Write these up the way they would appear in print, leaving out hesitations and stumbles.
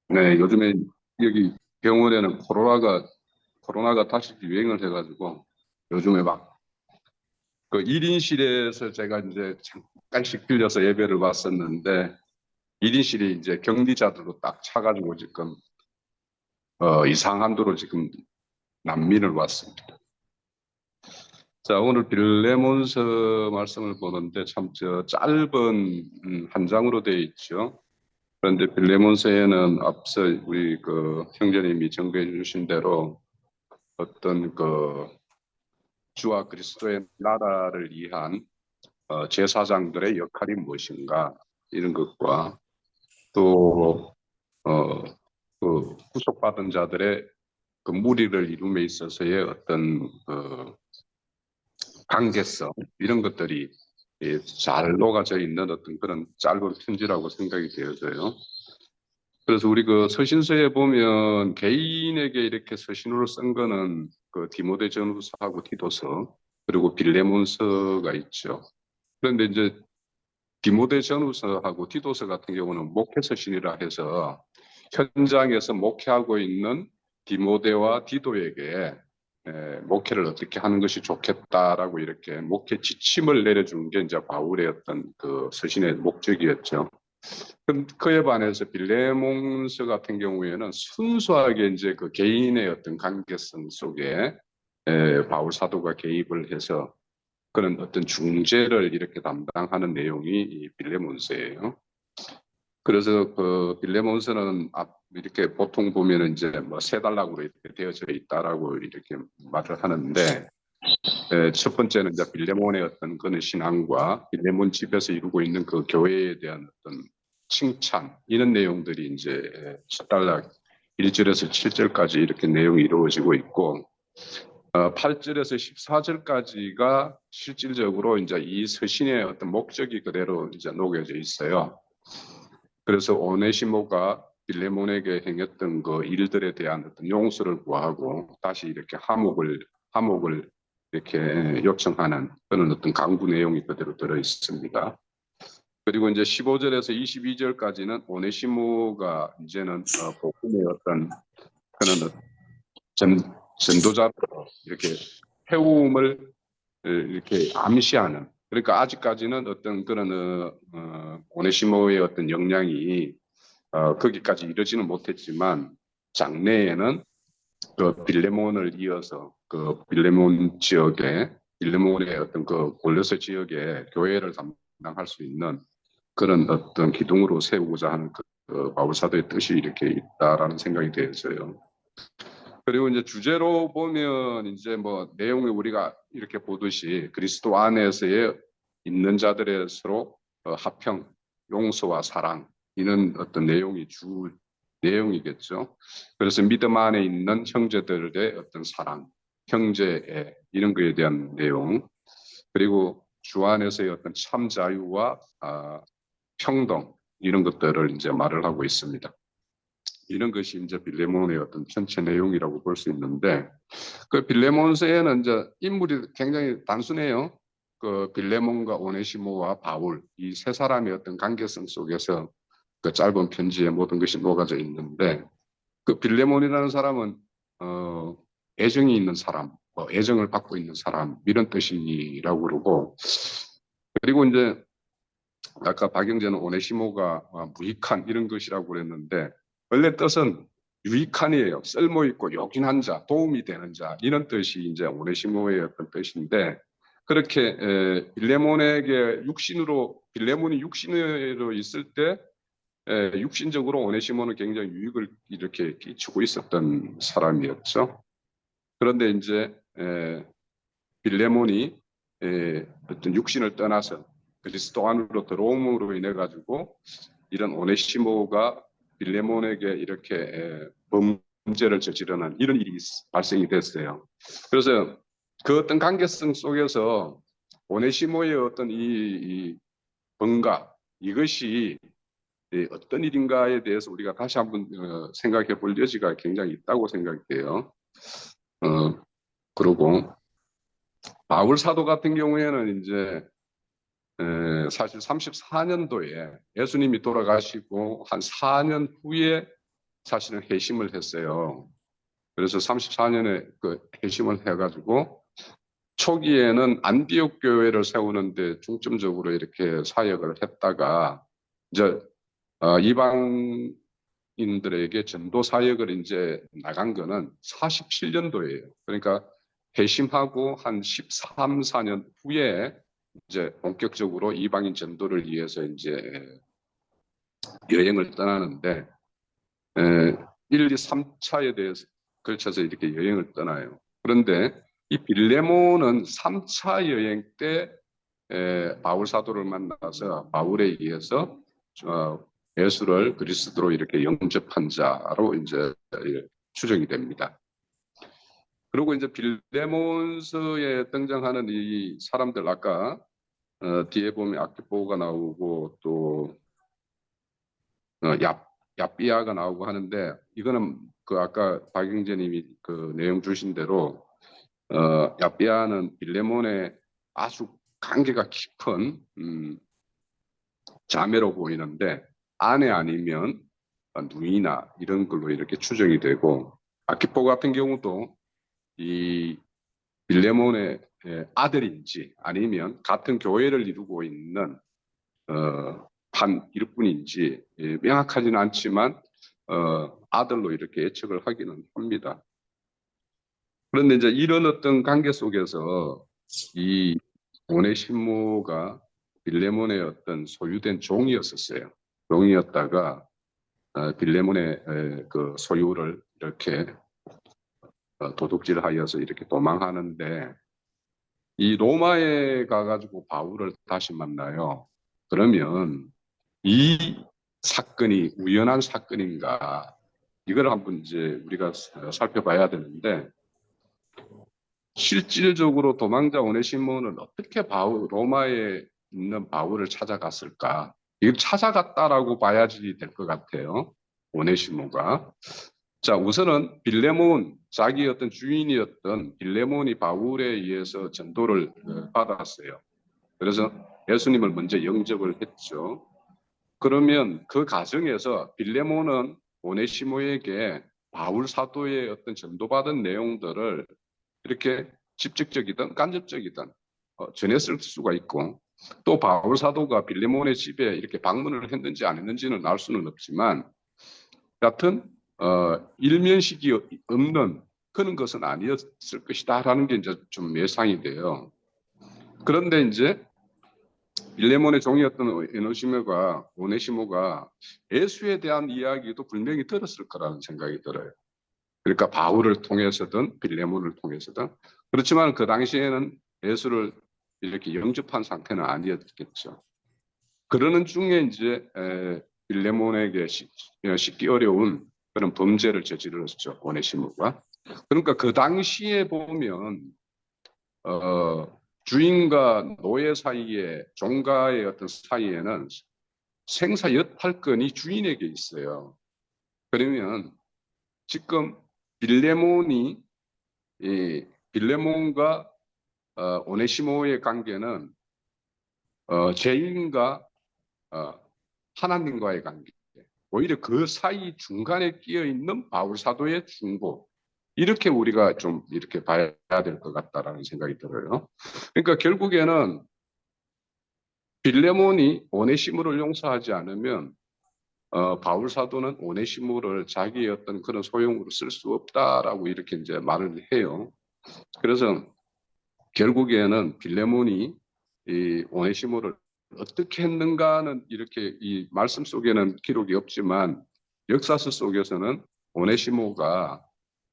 네, 요즘에 여기 병원에는 코로나가 다시 유행을 해가지고 요즘에 막 그 1인실에서 제가 이제 잠깐씩 빌려서 예배를 봤었는데 1인실이 이제 격리자들로 딱 차가지고 지금 이상한도로 지금 난민을 왔습니다. 자, 오늘 빌레몬서 말씀을 보는데 참 저 짧은 한 장으로 되어 있죠. 그런데 빌레몬서에는 앞서 우리 그 형제님이 전거해 주신 대로 어떤 그 주와 그리스도의 나라를 위한 제사장들의 역할이 무엇인가 이런 것과 또 구속받은 자들의 그 무리를 이룸에 있어서의 어떤 관계성 이런 것들이 잘 녹아져 있는 어떤 그런 짧은 편지라고 생각이 되어져요. 그래서 우리 그 서신서에 보면 개인에게 이렇게 서신으로 쓴 거는 그 디모데 전후서하고 티도서 그리고 빌레몬서가 있죠. 그런데 이제 디모데 전후서하고 티도서 같은 경우는 목회 서신이라 해서 현장에서 목회하고 있는 디모데와 디도에게 목회를 어떻게 하는 것이 좋겠다라고 이렇게 목회 지침을 내려준 게 이제 바울의 어떤 그 서신의 목적이었죠. 그에 반해서 빌레몬서 같은 경우에는 순수하게 이제 그 개인의 어떤 관계성 속에 바울 사도가 개입을 해서 그런 어떤 중재를 이렇게 담당하는 내용이 이 빌레몬서예요. 그래서 그 빌레몬서는 이렇게 보통 보면은 이제 뭐 세 단락으로 이렇게 되어져 있다라고 이렇게 말을 하는데 첫 번째는 이제 빌레몬의 어떤 그런 신앙과 빌레몬 집에서 이루고 있는 그 교회에 대한 어떤 칭찬 이런 내용들이 이제 첫 단락 1절에서 7절까지 이렇게 내용이 이루어지고 있고 8절에서 14절까지가 실질적으로 이제 이 서신의 어떤 목적이 그대로 이제 녹여져 있어요. 그래서 오네시모가 빌레몬에게 행했던 그 일들에 대한 어떤 용서를 구하고 다시 이렇게 화목을 이렇게 요청하는 그런 어떤 강구 내용이 그대로 들어 있습니다. 그리고 이제 15절에서 22절까지는 오네시모가 이제는 복음의 어떤 그런 전도자로 이렇게 해움을 이렇게 암시하는 그러니까 아직까지는 어떤 그런 오네시모의 어떤 역량이 거기까지 이르지는 못했지만 장래에는 그 빌레몬을 이어서 그 빌레몬 지역에 빌레몬의 어떤 그 골로새 지역에 교회를 담당할 수 있는 그런 어떤 기둥으로 세우고자 하는 그 바울 사도의 뜻이 이렇게 있다라는 생각이 되어서요. 그리고 이제 주제로 보면 이제 뭐 내용을 우리가 이렇게 보듯이 그리스도 안에서의 있는 자들의 서로 화평, 용서와 사랑 이런 어떤 내용이 주 내용이겠죠. 그래서 믿음 안에 있는 형제들의 어떤 사랑, 형제애 이런 거에 대한 내용 그리고 주 안에서의 어떤 참 자유와 평등 이런 것들을 이제 말을 하고 있습니다. 이런 것이 이제 빌레몬의 어떤 전체 내용이라고 볼 수 있는데 그 빌레몬서에는 이제 인물이 굉장히 단순해요. 그 빌레몬과 오네시모와 바울 이 세 사람의 어떤 관계성 속에서 그 짧은 편지에 모든 것이 녹아져 있는데 그 빌레몬이라는 사람은 애정이 있는 사람, 뭐 애정을 받고 있는 사람 이런 뜻이라고 그러고 그리고 이제 아까 박영재는 오네시모가 무익한 이런 것이라고 그랬는데 원래 뜻은 유익한이에요. 쓸모있고 요긴한 자, 도움이 되는 자 이런 뜻이 이제 오네시모의 어떤 뜻인데 그렇게 빌레몬에게 빌레몬이 육신으로 있을 때 육신적으로 오네시모는 굉장히 유익을 이렇게 끼치고 있었던 사람이었죠. 그런데 이제 빌레몬이 어떤 육신을 떠나서 그리스도 안으로 들어옴으로 인해 가지고 이런 오네시모가 빌레몬에게 이렇게 범죄를 저지르는 이런 일이 발생이 됐어요. 그래서 그 어떤 관계성 속에서 오네시모의 어떤 이 뭔가 이것이 어떤 일인가에 대해서 우리가 다시 한번 생각해 볼 여지가 굉장히 있다고 생각돼요. 그리고 바울 사도 같은 경우에는 이제 사실 34년도에 예수님이 돌아가시고 한 4년 후에 사실은 회심을 했어요. 그래서 34년에 그 회심을 해가지고 초기에는 안디옥 교회를 세우는데 중점적으로 이렇게 사역을 했다가 이제 이방인들에게 전도 사역을 이제 나간 거는 47년도예요. 그러니까 회심하고 한 13, 14년 후에 이제 본격적으로 이방인 전도를 위해서 이제 여행을 떠나는데 1, 2, 3차에 대해서 걸쳐서 이렇게 여행을 떠나요. 그런데 이 빌레몬은 3차 여행 때 바울 사도를 만나서 바울에 의해서 예수를 그리스도로 이렇게 영접한 자로 이제 추정이 됩니다. 그리고 이제 빌레몬서에 등장하는 이 사람들 아까 뒤에 보면 아키포가 나오고 또 야삐아가 나오고 하는데 이거는 그 아까 박영재님이 그 내용 주신 대로 야삐아는 빌레몬의 아주 관계가 깊은 자매로 보이는데 아내 아니면 누이나 이런 걸로 이렇게 추정이 되고 아키포 같은 경우도 이 빌레몬의 아들인지 아니면 같은 교회를 이루고 있는 한 일꾼인지 명확하지는 않지만 아들로 이렇게 예측을 하기는 합니다. 그런데 이제 이런 어떤 관계 속에서 이 오네시모가 빌레몬의 어떤 소유된 종이었었어요. 종이었다가 빌레몬의 그 소유를 이렇게 도둑질하여서 이렇게 도망하는데 이 로마에 가가지고 바울을 다시 만나요. 그러면 이 사건이 우연한 사건인가 이걸 한번 이제 우리가 살펴봐야 되는데 실질적으로 도망자 오네시모는 어떻게 로마에 있는 바울을 찾아갔을까? 이걸 찾아갔다라고 봐야지 될 것 같아요. 오네시모가. 자, 우선은 빌레몬, 자기 어떤 주인이었던 빌레몬이 바울에 의해서 전도를 받았어요. 그래서 예수님을 먼저 영접을 했죠. 그러면 그 과정에서 빌레몬은 오네시모에게 바울 사도의 어떤 전도받은 내용들을 이렇게 직접적이든 간접적이든 전했을 수가 있고 또 바울 사도가 빌레몬의 집에 이렇게 방문을 했는지 안 했는지는 알 수는 없지만 같은 일면식이 없는 그런 것은 아니었을 것이다라는 게 이제 좀 예상이 돼요. 그런데 이제 빌레몬의 종이었던 오네시모가 예수에 대한 이야기도 분명히 들었을 거라는 생각이 들어요. 그러니까 바울을 통해서든 빌레몬을 통해서든 그렇지만 그 당시에는 예수를 이렇게 영접한 상태는 아니었겠죠. 그러는 중에 이제 빌레몬에게 씻기 어려운 그런 범죄를 저질렀죠. 오네시모가. 그러니까 그 당시에 보면 주인과 노예 사이에 종가의 어떤 사이에는 생사 여탈권이 주인에게 있어요. 그러면 지금 빌레몬이 빌레몬과 오네시모의 관계는 죄인과 하나님과의 관계, 오히려 그 사이 중간에 끼어 있는 바울 사도의 중보, 이렇게 우리가 좀 이렇게 봐야 될 것 같다라는 생각이 들어요. 그러니까 결국에는 빌레몬이 오네시모를 용서하지 않으면 바울 사도는 오네시모를 자기의 어떤 그런 소용으로 쓸 수 없다라고 이렇게 이제 말을 해요. 그래서 결국에는 빌레몬이 이 오네시모를 어떻게 했는가는 이렇게 이 말씀 속에는 기록이 없지만 역사서 속에서는 오네시모가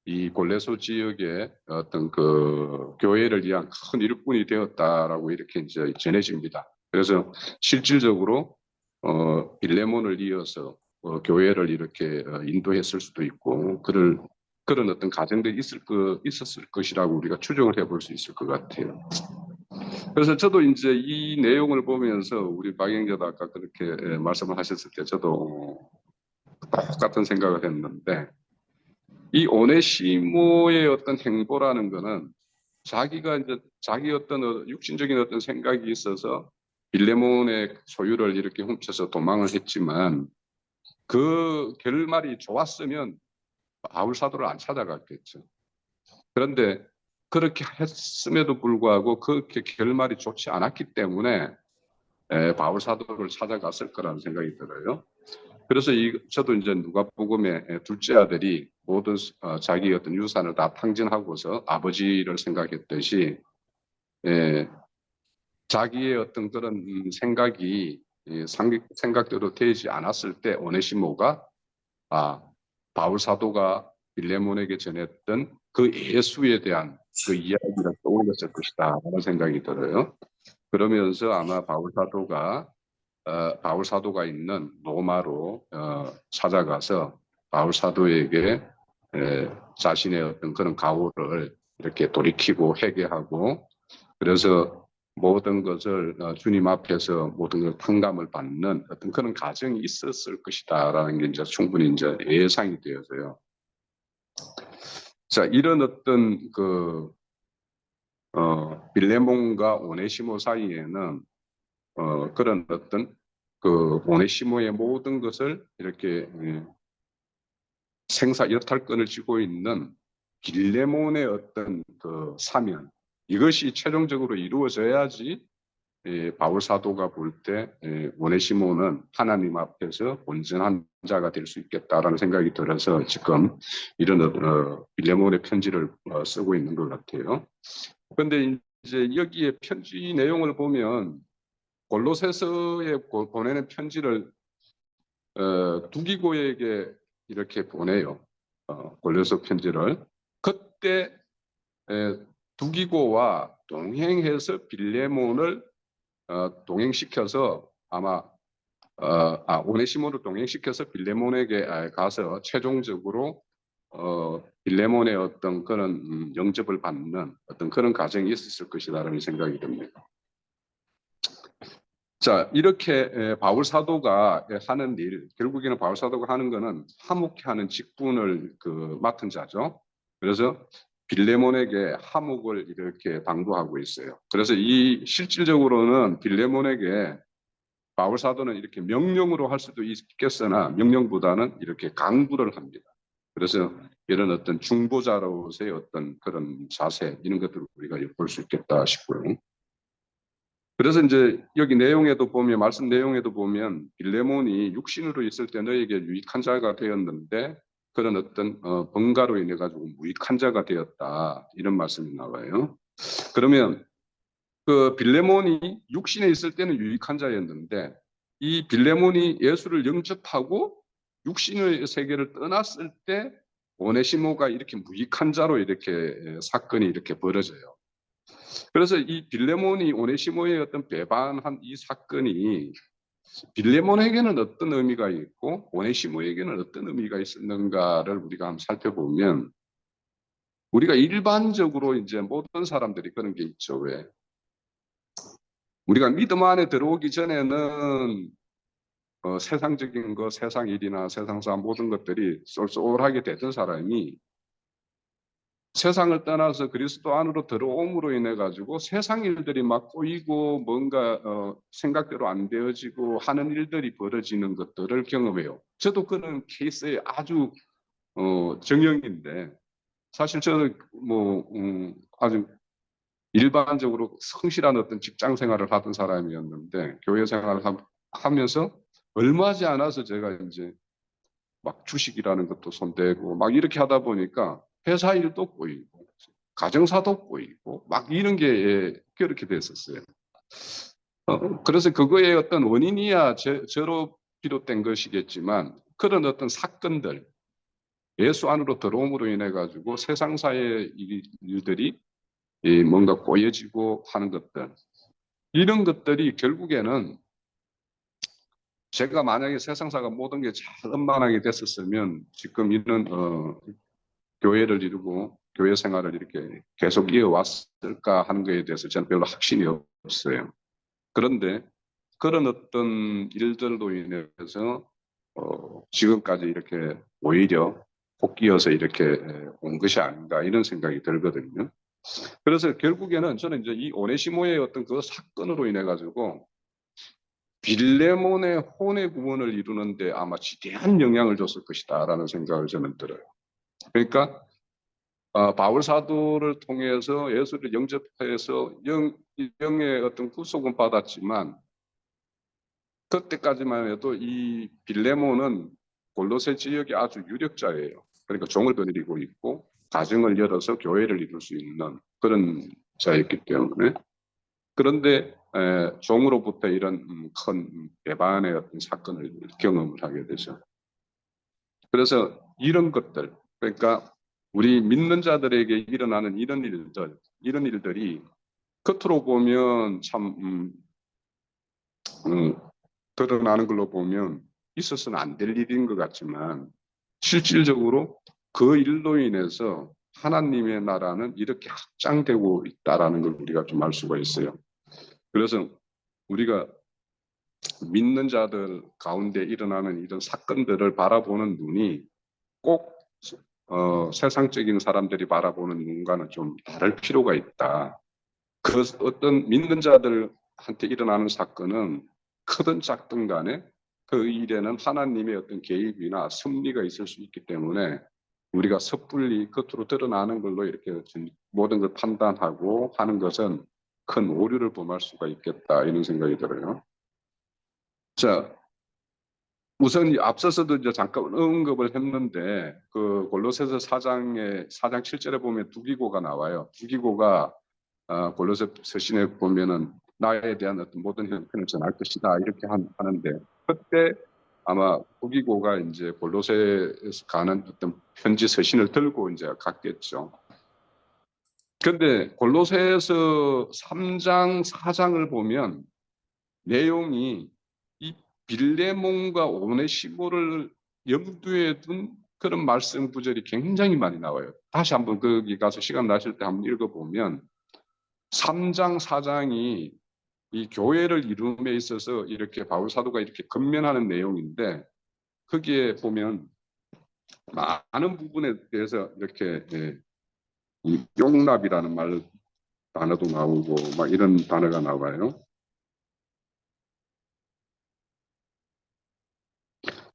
이 골레소 지역의 어떤 그 교회를 위한 큰 일꾼이 되었다라고 이렇게 이제 전해집니다. 그래서 실질적으로 빌레몬을 이어서 교회를 이렇게 인도했을 수도 있고 그런 어떤 가정들이 있었을 것이라고 우리가 추정을 해볼 수 있을 것 같아요. 그래서 저도 이제 이 내용을 보면서 우리 박영재도 아까 그렇게 말씀을 하셨을 때 저도 똑같은 생각을 했는데 이 오네시모의 어떤 행보라는 거는 자기가 이제 자기 어떤 육신적인 어떤 생각이 있어서 빌레몬의 소유를 이렇게 훔쳐서 도망을 했지만 그 결말이 좋았으면 바울 사도를 안 찾아갔겠죠. 그런데 그렇게 했음에도 불구하고 그렇게 결말이 좋지 않았기 때문에 바울 사도를 찾아갔을 거라는 생각이 들어요. 그래서 저도 이제 누가복음의 둘째 아들이 모든 자기 어떤 유산을 다 탕진하고서 아버지를 생각했듯이 자기의 어떤 그런 생각이 생각대로 되지 않았을 때 오네시모가 바울 사도가 빌레몬에게 전했던 그 예수에 대한 그 이야기를 떠올렸을 것이다 라는 생각이 들어요. 그러면서 아마 바울 사도가 있는 로마로 찾아가서 바울 사도에게 자신의 어떤 그런 가오를 이렇게 돌이키고 회개하고 그래서 모든 것을 주님 앞에서 모든 걸 탕감을 받는 어떤 그런 과정이 있었을 것이다라는 게 이제 충분히 이제 예상이 되어서요. 자, 이런 어떤 빌레몬과 오네시모 사이에는 그런 어떤 오네시모의 모든 것을 이렇게 여탈권을 쥐고 있는 빌레몬의 어떤 그 사명 이것이 최종적으로 이루어져야지 바울 사도가 볼 때 오네시모는 하나님 앞에서 온전한 자가 될 수 있겠다라는 생각이 들어서 지금 이런 빌레몬의 편지를 쓰고 있는 것 같아요. 그런데 이제 여기에 편지 내용을 보면 골로새서에 보내는 편지를 두기고에게 이렇게 보내요. 골로새 편지를. 그때 두기고와 동행해서 빌레몬을 동행시켜서 아마 오네시모를 동행시켜서 빌레몬에게 가서 최종적으로 빌레몬의 어떤 그런 영접을 받는 어떤 그런 과정이 있었을 것이라는 생각이 듭니다. 자, 이렇게 바울 사도가 하는 일, 결국에는 바울 사도가 하는 거는 화목케 하는 직분을 맡은 자죠. 그래서 빌레몬에게 화목을 이렇게 당부하고 있어요. 그래서 실질적으로는 빌레몬에게 바울 사도는 이렇게 명령으로 할 수도 있겠으나 명령보다는 이렇게 강구를 합니다. 그래서 이런 어떤 중보자로서의 어떤 그런 자세 이런 것들을 우리가 볼 수 있겠다 싶고요. 그래서 이제 여기 내용에도 보면 말씀 내용에도 보면 빌레몬이 육신으로 있을 때 너에게 유익한 자가 되었는데 그런 어떤 번가로 인해 가지고 무익한 자가 되었다 이런 말씀이 나와요. 그러면 그 빌레몬이 육신에 있을 때는 유익한 자였는데 이 빌레몬이 예수를 영접하고 육신의 세계를 떠났을 때 오네시모가 이렇게 무익한 자로 이렇게 사건이 이렇게 벌어져요. 그래서 이 빌레몬이 오네시모의 어떤 배반한 이 사건이 빌레몬에게는 어떤 의미가 있고 오네시모에게는 어떤 의미가 있었는가를 우리가 한번 살펴보면 우리가 일반적으로 이제 모든 사람들이 그런 게 있죠. 왜? 우리가 믿음 안에 들어오기 전에는 세상적인 거, 세상 일이나 세상사 모든 것들이 쏠쏠하게 되던 사람이 세상을 떠나서 그리스도 안으로 들어옴으로 인해 가지고 세상 일들이 막 꼬이고 뭔가 생각대로 안 되어지고 하는 일들이 벌어지는 것들을 경험해요. 저도 그런 케이스에 아주 정형인데 사실 저는 뭐 아주 일반적으로 성실한 어떤 직장 생활을 하던 사람이었는데 교회 생활을 하면서 얼마 지 않아서 제가 이제 막 주식이라는 것도 손대고 막 이렇게 하다 보니까 회사 일도 꼬이고 가정사도 꼬이고 막 이런 게 그렇게 됐었어요. 그래서 그거의 어떤 원인이야 저로 비롯된 것이겠지만 그런 어떤 사건들 예수 안으로 들어옴으로 인해 가지고 세상사의 일들이 뭔가 꼬여지고 하는 것들 이런 것들이 결국에는 제가 만약에 세상사가 모든 게 잘 원만하게 됐었으면 지금 이런 교회를 이루고 교회 생활을 이렇게 계속 이어왔을까 하는 것에 대해서 저는 별로 확신이 없어요. 그런데 그런 어떤 일들로 인해서 지금까지 이렇게 오히려 복귀어서 이렇게 온 것이 아닌가 이런 생각이 들거든요. 그래서 결국에는 저는 이제 이 오네시모의 어떤 그 사건으로 인해 가지고 빌레몬의 혼의 구원을 이루는데 아마 지대한 영향을 줬을 것이다라는 생각을 저는 들어요. 그러니까 바울 사도를 통해서 예수를 영접해서 영의 어떤 구속은 받았지만 그때까지만 해도 이 빌레몬은 골로새 지역의 아주 유력자예요. 그러니까 종을 거느리고 있고 가정을 열어서 교회를 이룰 수 있는 그런 자였기 때문에 그런데 종으로부터 이런 큰 배반의 어떤 사건을 경험을 하게 되죠. 그래서 이런 것들 그러니까 우리 믿는 자들에게 일어나는 이런 일들이 겉으로 보면 참 드러나는 걸로 보면 있어서는 안 될 일인 것 같지만 실질적으로 그 일로 인해서 하나님의 나라는 이렇게 확장되고 있다라는 걸 우리가 좀 알 수가 있어요. 그래서 우리가 믿는 자들 가운데 일어나는 이런 사건들을 바라보는 눈이 꼭 세상적인 사람들이 바라보는 눈과는 좀 다를 필요가 있다. 그 어떤 믿는 자들한테 일어나는 사건은 크든 작든 간에 그 일에는 하나님의 어떤 개입이나 섭리가 있을 수 있기 때문에 우리가 섣불리 겉으로 드러나는 걸로 이렇게 모든 걸 판단하고 하는 것은 큰 오류를 범할 수가 있겠다 이런 생각이 들어요. 자, 우선 앞서서도 이제 잠깐 언급을 했는데 그 골로새서 4장 7절에 보면 두기고가 나와요. 두기고가 골로새 서신에 보면은 나에 대한 어떤 모든 형편을 전할 것이다 이렇게 하는데 그때 아마 두기고가 이제 골로새에서 가는 어떤 편지 서신을 들고 이제 갔겠죠. 그런데 골로새에서 3장 4장을 보면 내용이 이 빌레몬과 오네시모를 염두에 둔 그런 말씀 구절이 굉장히 많이 나와요. 다시 한번 거기 가서 시간 나실 때 한번 읽어보면 3장 4장이 이 교회를 이룸에 있어서 이렇게 바울 사도가 이렇게 건면하는 내용인데 거기에 보면 많은 부분에 대해서 이렇게 이 용납이라는 단어도 나오고 막 이런 단어가 나와요.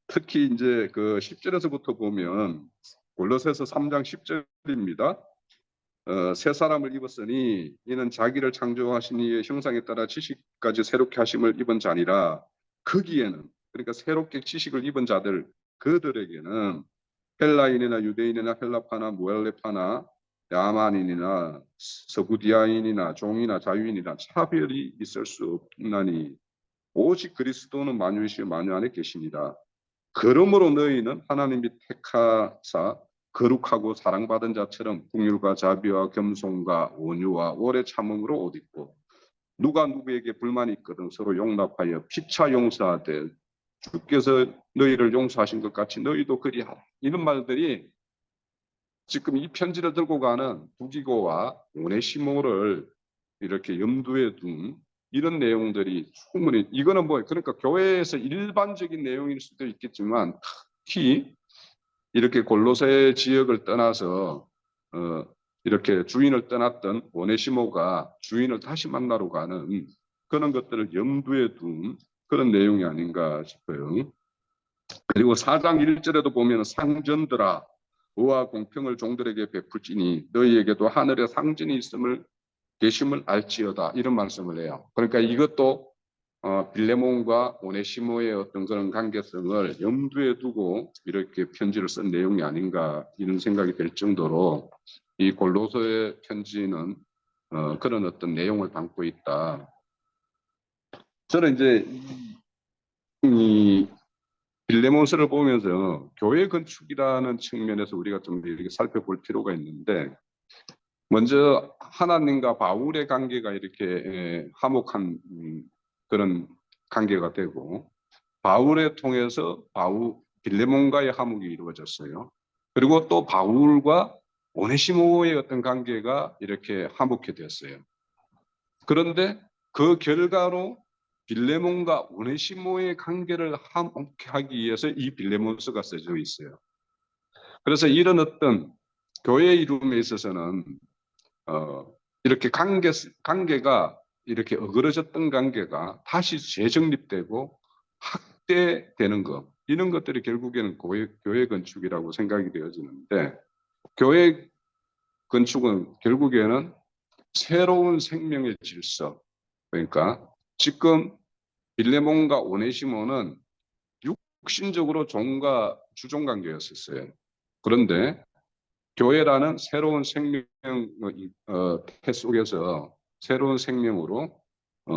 특히 이제 그 10절에서부터 보면 골로새서 3장 10절입니다. 새 사람을 입었으니 이는 자기를 창조하신 이의 형상에 따라 지식까지 새롭게 하심을 입은 자니라. 거기에는 그러니까 새롭게 지식을 입은 자들 그들에게는 헬라인이나 유대인이나 헬라파나 무엘레파나 야만인이나 서구디아인이나 종이나 자유인이나 차별이 있을 수 없나니 오직 그리스도는 만유이시여 만유 안에 계시니라. 그러므로 너희는 하나님이 택하사 거룩하고 사랑받은 자처럼 긍휼과 자비와 겸손과 온유와 오래 참음으로 옷 입고 누가 누구에게 불만이 있거든 서로 용납하여 피차 용서하되 주께서 너희를 용서하신 것 같이 너희도 그리하라. 이런 말들이 지금 이 편지를 들고 가는 두기고와 오네시모를 이렇게 염두에 둔 이런 내용들이 충분히 이거는 뭐 그러니까 교회에서 일반적인 내용일 수도 있겠지만 특히 이렇게 골로새 지역을 떠나서 이렇게 주인을 떠났던 오네시모가 주인을 다시 만나러 가는 그런 것들을 염두에 둔 그런 내용이 아닌가 싶어요. 그리고 4장 1절에도 보면 상전들아 의와 공평을 종들에게 베풀지니 너희에게도 하늘에 상전이 있음을 계심을 알지어다 이런 말씀을 해요. 그러니까 이것도 빌레몬과 오네시모의 어떤 그런 관계성을 염두에 두고 이렇게 편지를 쓴 내용이 아닌가 이런 생각이 들 정도로 이 골로새의 편지는 그런 어떤 내용을 담고 있다. 저는 이제 이 빌레몬서를 보면서 교회 건축이라는 측면에서 우리가 좀 이렇게 살펴볼 필요가 있는데 먼저 하나님과 바울의 관계가 이렇게 화목한 그런 관계가 되고 바울을 통해서 빌레몬과의 화목이 이루어졌어요. 그리고 또 바울과 오네시모의 어떤 관계가 이렇게 화목해 됐어요. 그런데 그 결과로 빌레몬과 오네시모의 관계를 화목해 하기 위해서 이 빌레몬서가 써져 있어요. 그래서 이런 어떤 교회 이름에 있어서는 이렇게 관계가 이렇게 어그러졌던 관계가 다시 재정립되고 확대되는 것, 이런 것들이 결국에는 교회 건축이라고 생각이 되어지는데, 교회 건축은 결국에는 새로운 생명의 질서, 그러니까 지금 빌레몬과 오네시모는 육신적으로 종과 주종 관계였었어요. 그런데 교회라는 새로운 생명 태 속에서 새로운 생명으로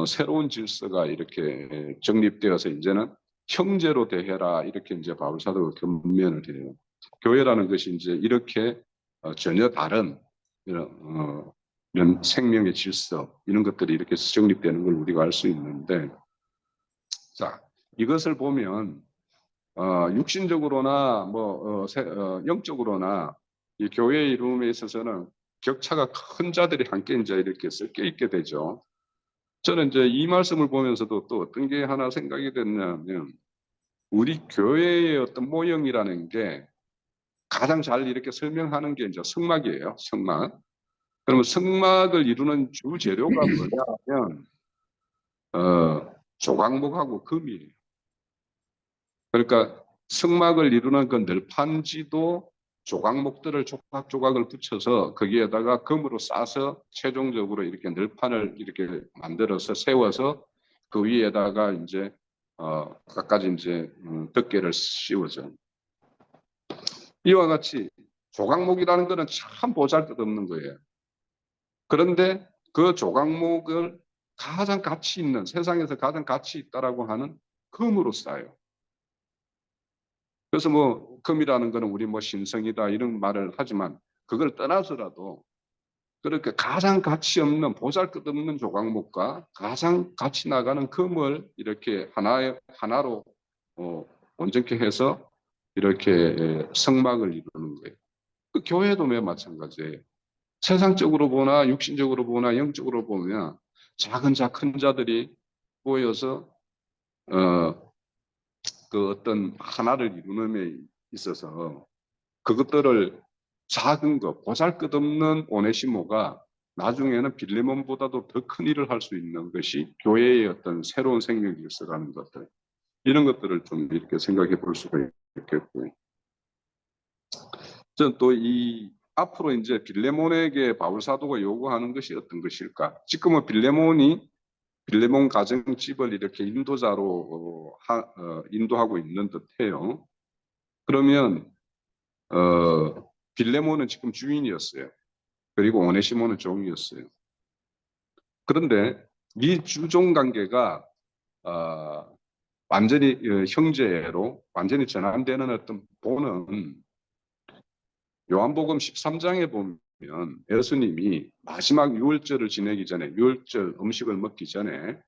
새로운 질서가 이렇게 정립되어서 이제는 형제로 대해라, 이렇게 이제 바울 사도가 권면을 해요. 교회라는 것이 이제 이렇게 전혀 다른 이런 생명의 질서, 이런 것들이 이렇게 정립되는 걸 우리가 알 수 있는데, 자, 이것을 보면 육신적으로나 영적으로나 이 교회의 이름에 있어서는 격차가 큰 자들이 함께 이제 이렇게 섞여 있게 되죠. 저는 이제 이 말씀을 보면서도 또 어떤 게 하나 생각이 됐냐면, 우리 교회의 어떤 모형이라는 게 가장 잘 이렇게 설명하는 게 이제 성막이에요. 성막. 그러면 성막을 이루는 주 재료가 뭐냐면 조각목하고 금이에요. 그러니까 성막을 이루는 그 널판지도 조각목들을 조각조각을 붙여서 거기에다가 금으로 싸서 최종적으로 이렇게 널판을 이렇게 만들어서 세워서 그 위에다가 이제 갖가지 이제 덮개를 씌워져. 이와 같이 조각목이라는 것은 참 보잘것없는 거예요. 그런데 그 조각목을 가장 가치 있는, 세상에서 가장 가치 있다라고 하는 금으로 싸요. 그래서 뭐 금이라는 거는 우리 뭐 신성이다 이런 말을 하지만, 그걸 떠나서라도 그렇게 가장 가치 없는 보잘것없는 조각목과 가장 가치 나가는 금을 이렇게 하나로 온전케 해서 이렇게 성막을 이루는 거예요. 그 교회도 매우 마찬가지예요. 세상적으로 보나 육신적으로 보나 영적으로 보면 작은 큰 자들이 모여서 그 어떤 하나를 이루는 데 있어서 그것들을 작은 것, 보잘것없는 오네시모가 나중에는 빌레몬보다도 더 큰 일을 할 수 있는 것이 교회의 어떤 새로운 생명 질서라는 것들, 이런 것들을 좀 이렇게 생각해 볼 수가 있겠고요. 저는 또 이 앞으로 이제 빌레몬에게 바울 사도가 요구하는 것이 어떤 것일까? 지금은 빌레몬 가정집을 이렇게 인도자로 인도하고 있는 듯해요. 그러면 빌레몬은 지금 주인이었어요. 그리고 오네시모는 종이었어요. 그런데 이 주종 관계가 완전히 형제로 완전히 전환되는 어떤 본은 요한복음 13장에 보면 예수님이 마지막 유월절을 지내기 전에, 유월절 음식을 먹기 전에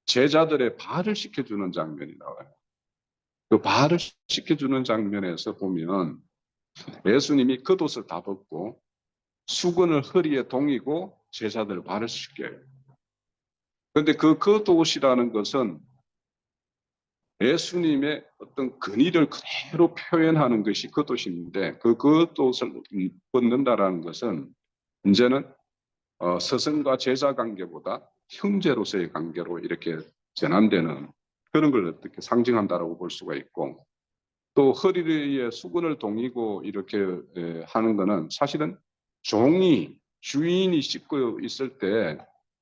제자들의 발을 씻겨주는 장면이 나와요. 그 발을 씻겨주는 장면에서 보면 예수님이 겉옷을 다 벗고 수건을 허리에 동이고 제자들 발을 씻겨요. 그런데 그 겉옷이라는 것은 예수님의 어떤 근위를 그대로 표현하는 것이 겉옷인데, 그 겉옷을 벗는다라는 것은 이제는 스승과 제자 관계보다 형제로서의 관계로 이렇게 전환되는 그런 걸 어떻게 상징한다라고 볼 수가 있고, 또 허리에 수건을 동이고 이렇게 하는 것은 사실은 종이 주인이 씻고 있을 때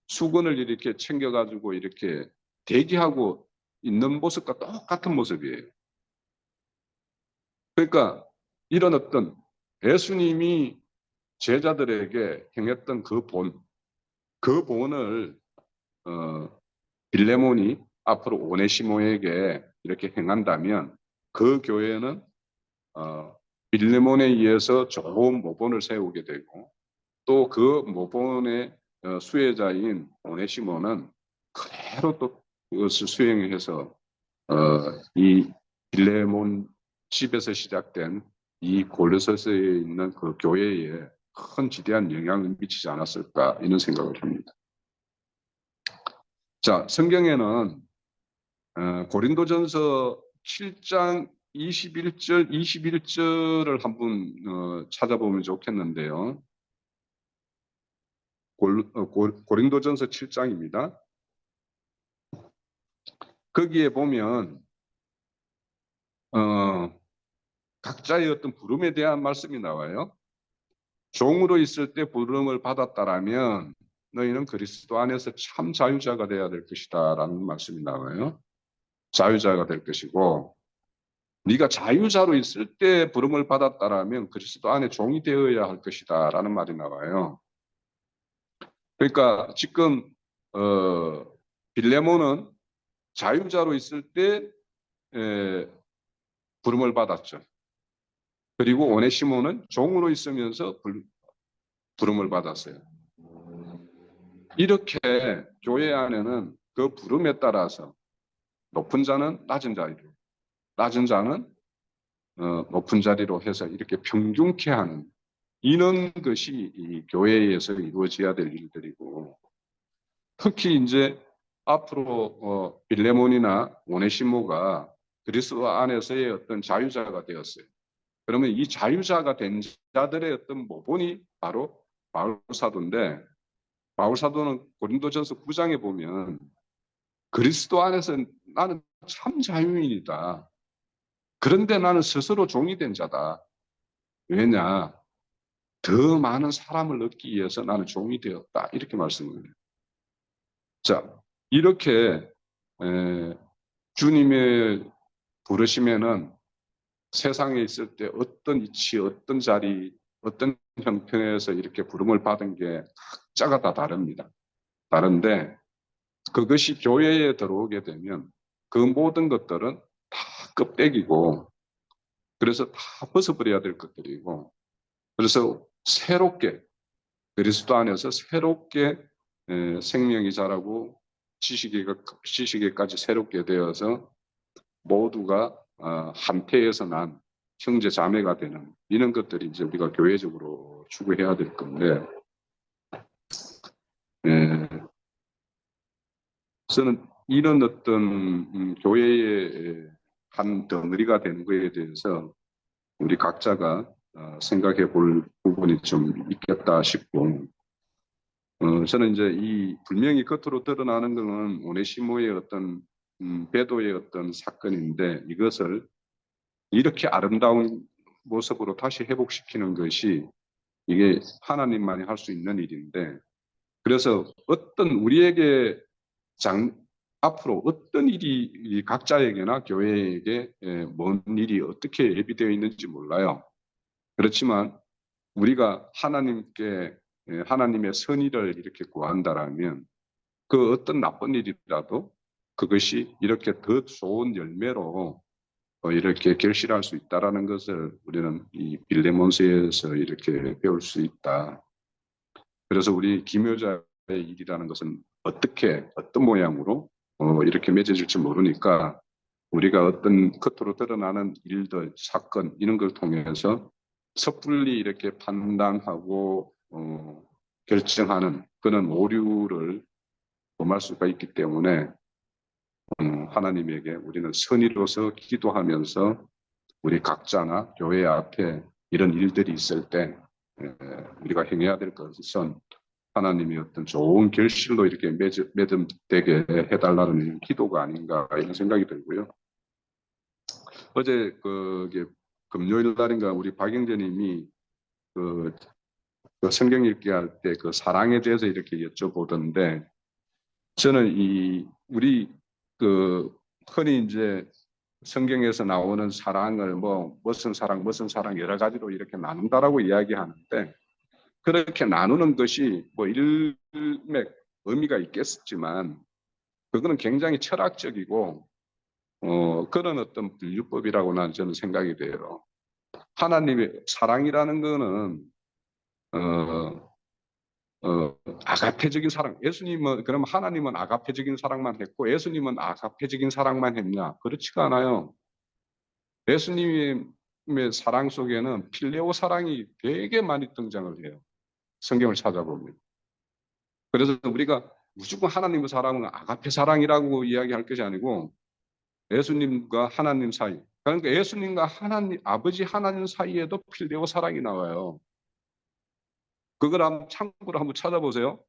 수건을 이렇게 챙겨가지고 이렇게 대기하고 있는 모습과 똑같은 모습이에요. 그러니까 이런 어떤 예수님이 제자들에게 행했던 그 본을 빌레몬이 앞으로 오네시모에게 이렇게 행한다면, 그 교회는 빌레몬에 의해서 좋은 모본을 세우게 되고, 또 그 모본의 수혜자인 오네시모는 그대로 또 그것을 수행해서 이 빌레몬 집에서 시작된 이 골로새서에 있는 그 교회에 큰 지대한 영향을 미치지 않았을까, 이런 생각을 합니다. 자, 성경에는 고린도전서 7장 21절을 한번 찾아보면 좋겠는데요. 고린도전서 7장입니다. 거기에 보면 각자의 어떤 부름에 대한 말씀이 나와요. 종으로 있을 때 부름을 받았다라면 너희는 그리스도 안에서 참 자유자가 되어야 될 것이다 라는 말씀이 나와요. 자유자가 될 것이고, 네가 자유자로 있을 때 부름을 받았다라면 그리스도 안에 종이 되어야 할 것이다 라는 말이 나와요. 그러니까 지금 빌레몬은 자유자로 있을 때 부름을 받았죠. 그리고 오네시모는 종으로 있으면서 부름을 받았어요. 이렇게 교회 안에는 그 부름에 따라서 높은 자는 낮은 자리로, 낮은 자는 높은 자리로 해서 이렇게 평균케 하는 이런 것이 이 교회에서 이루어져야 될 일들이고, 특히 이제 앞으로 빌레몬이나 오네시모가 그리스도 안에서의 어떤 자유자가 되었어요. 그러면 이 자유자가 된 자들의 어떤 모본이 바로 바울사도인데, 바울사도는 고린도전서 9장에 보면 그리스도 안에서 나는 참 자유인이다. 그런데 나는 스스로 종이 된 자다. 왜냐? 더 많은 사람을 얻기 위해서 나는 종이 되었다. 이렇게 말씀을 해요. 자, 이렇게 주님의 부르심에는 세상에 있을 때 어떤 위치, 어떤 자리, 어떤 형편에서 이렇게 부름을 받은 게 각자가 다 다릅니다. 다른데 그것이 교회에 들어오게 되면 그 모든 것들은 다 껍데기고, 그래서 다 벗어버려야 될 것들이고, 그래서 새롭게 그리스도 안에서 새롭게 생명이 자라고 지식에까지 새롭게 되어서 모두가 한태에서 난 형제 자매가 되는 이런 것들이 이제 우리가 교회적으로 추구해야 될 건데, 저는 이런 어떤 교회의 한 덩어리가 되는 것에 대해서 우리 각자가 생각해 볼 부분이 좀 있겠다 싶고, 저는 이제 이 분명히 겉으로 드러나는 것은 오네시모의 어떤 배도의 어떤 사건인데, 이것을 이렇게 아름다운 모습으로 다시 회복시키는 것이 이게 하나님만이 할 수 있는 일인데, 그래서 어떤 우리에게 앞으로 어떤 일이 이 각자에게나 교회에게 뭔 일이 어떻게 예비되어 있는지 몰라요. 그렇지만 우리가 하나님께 하나님의 선의를 이렇게 구한다라면 그 어떤 나쁜 일이라도 그것이 이렇게 더 좋은 열매로 이렇게 결실할 수 있다라는 것을 우리는 이 빌레몬서에서 이렇게 배울 수 있다. 그래서 우리 기묘자의 일이라는 것은 어떻게 어떤 모양으로 이렇게 맺어질지 모르니까 우리가 어떤 겉으로 드러나는 일들, 사건 이런 걸 통해서 섣불리 이렇게 판단하고 결정하는 그런 오류를 범할 수가 있기 때문에 하나님에게 우리는 선의로서 기도하면서 우리 각자나 교회 앞에 이런 일들이 있을 때 우리가 행해야 될 것은 하나님이 어떤 좋은 결실로 이렇게 맺음되게 해달라는 기도가 아닌가 이런 생각이 들고요. 어제 금요일 날인가 우리 박영재님이 그 성경 읽기 할 때 그 사랑에 대해서 이렇게 여쭤보던데, 저는 우리 흔히 이제 성경에서 나오는 사랑을 무슨 사랑 여러 가지로 이렇게 나눈다라고 이야기하는데, 그렇게 나누는 것이 일맥 의미가 있겠지만 그거는 굉장히 철학적이고 그런 어떤 분류법이라고 저는 생각이 돼요. 하나님의 사랑이라는 거는 아가페적인 사랑. 예수님은 그럼 하나님은 아가페적인 사랑만 했고 예수님은 아가페적인 사랑만 했냐? 그렇지가 않아요. 예수님의 사랑 속에는 필레오 사랑이 되게 많이 등장을 해요. 성경을 찾아보면. 그래서 우리가 무조건 하나님의 사랑은 아가페 사랑이라고 이야기할 것이 아니고 예수님과 하나님 사이, 그러니까 예수님과 아버지 하나님 사이에도 필레오 사랑이 나와요. 그걸 참고로 한번 찾아보세요.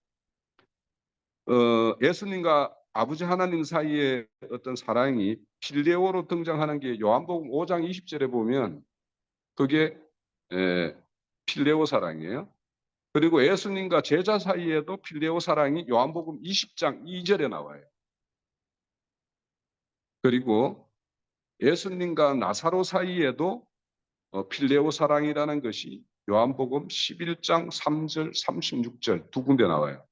예수님과 아버지 하나님 사이의 어떤 사랑이 필레오로 등장하는 게 요한복음 5장 20절에 보면 그게 필레오 사랑이에요. 그리고 예수님과 제자 사이에도 필레오 사랑이 요한복음 20장 2절에 나와요. 그리고 예수님과 나사로 사이에도 필레오 사랑이라는 것이 요한복음 11장 3절, 36절 두 군데 나와요.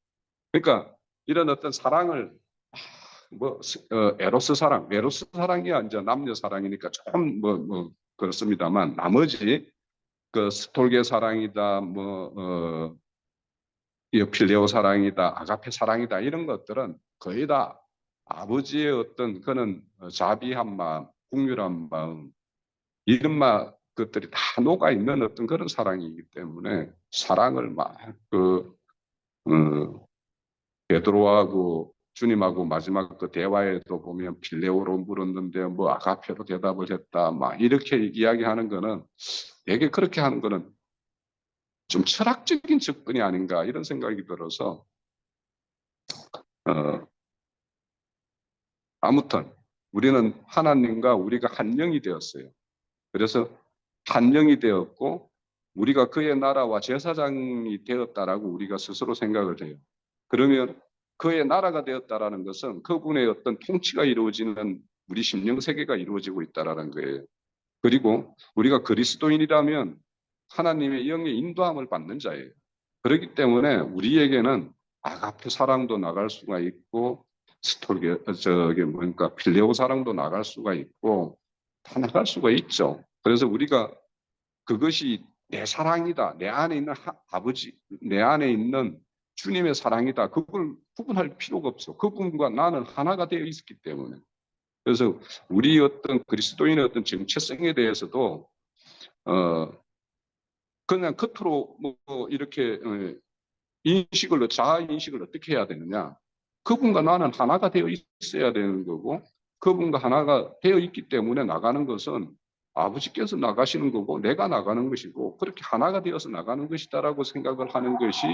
그러니까 이런 어떤 사랑을 에로스 사랑, 메로스 사랑이 아니죠. 남녀 사랑이니까 조금 그렇습니다만 나머지 그 스톨게 사랑이다, 이 필레오 사랑이다, 아가페 사랑이다 이런 것들은 거의 다 아버지의 어떤 그런 자비한 마음, 국률한 마음 이런 것들이 다 녹아 있는 어떤 그런 사랑이기 때문에 사랑을 막그 베드로하고 주님하고 마지막 그 대화에도 보면 필레오로 물었는데 뭐 아가페로 대답을 했다 막 이렇게 이야기하는 거는 되게 그렇게 하는 거는 좀 철학적인 접근이 아닌가 이런 생각이 들어서 어, 아무튼 우리는 하나님과 우리가 한 영이 되었어요. 그래서 한 영이 되었고 우리가 그의 나라와 제사장이 되었다라고 우리가 스스로 생각을 해요. 그러면 그의 나라가 되었다라는 것은 그분의 어떤 통치가 이루어지는 우리 심령 세계가 이루어지고 있다라는 거예요. 그리고 우리가 그리스도인이라면 하나님의 영의 인도함을 받는 자예요. 그렇기 때문에 우리에게는 아가페 사랑도 나갈 수가 있고 스톨게 저기 뭐니까 필레오 사랑도 나갈 수가 있고 다 나갈 수가 있죠. 그래서 우리가 그것이 내 사랑이다. 내 안에 있는 아버지, 내 안에 있는 주님의 사랑이다. 그걸 구분할 필요가 없어. 그분과 나는 하나가 되어 있었기 때문에. 그래서 우리 어떤 그리스도인의 어떤 정체성에 대해서도 어 그냥 겉으로 이렇게 인식을 자아 인식을 어떻게 해야 되느냐? 그분과 나는 하나가 되어 있어야 되는 거고 그분과 하나가 되어 있기 때문에 나가는 것은 아버지께서 나가시는 거고 내가 나가는 것이고 그렇게 하나가 되어서 나가는 것이다라고 생각을 하는 것이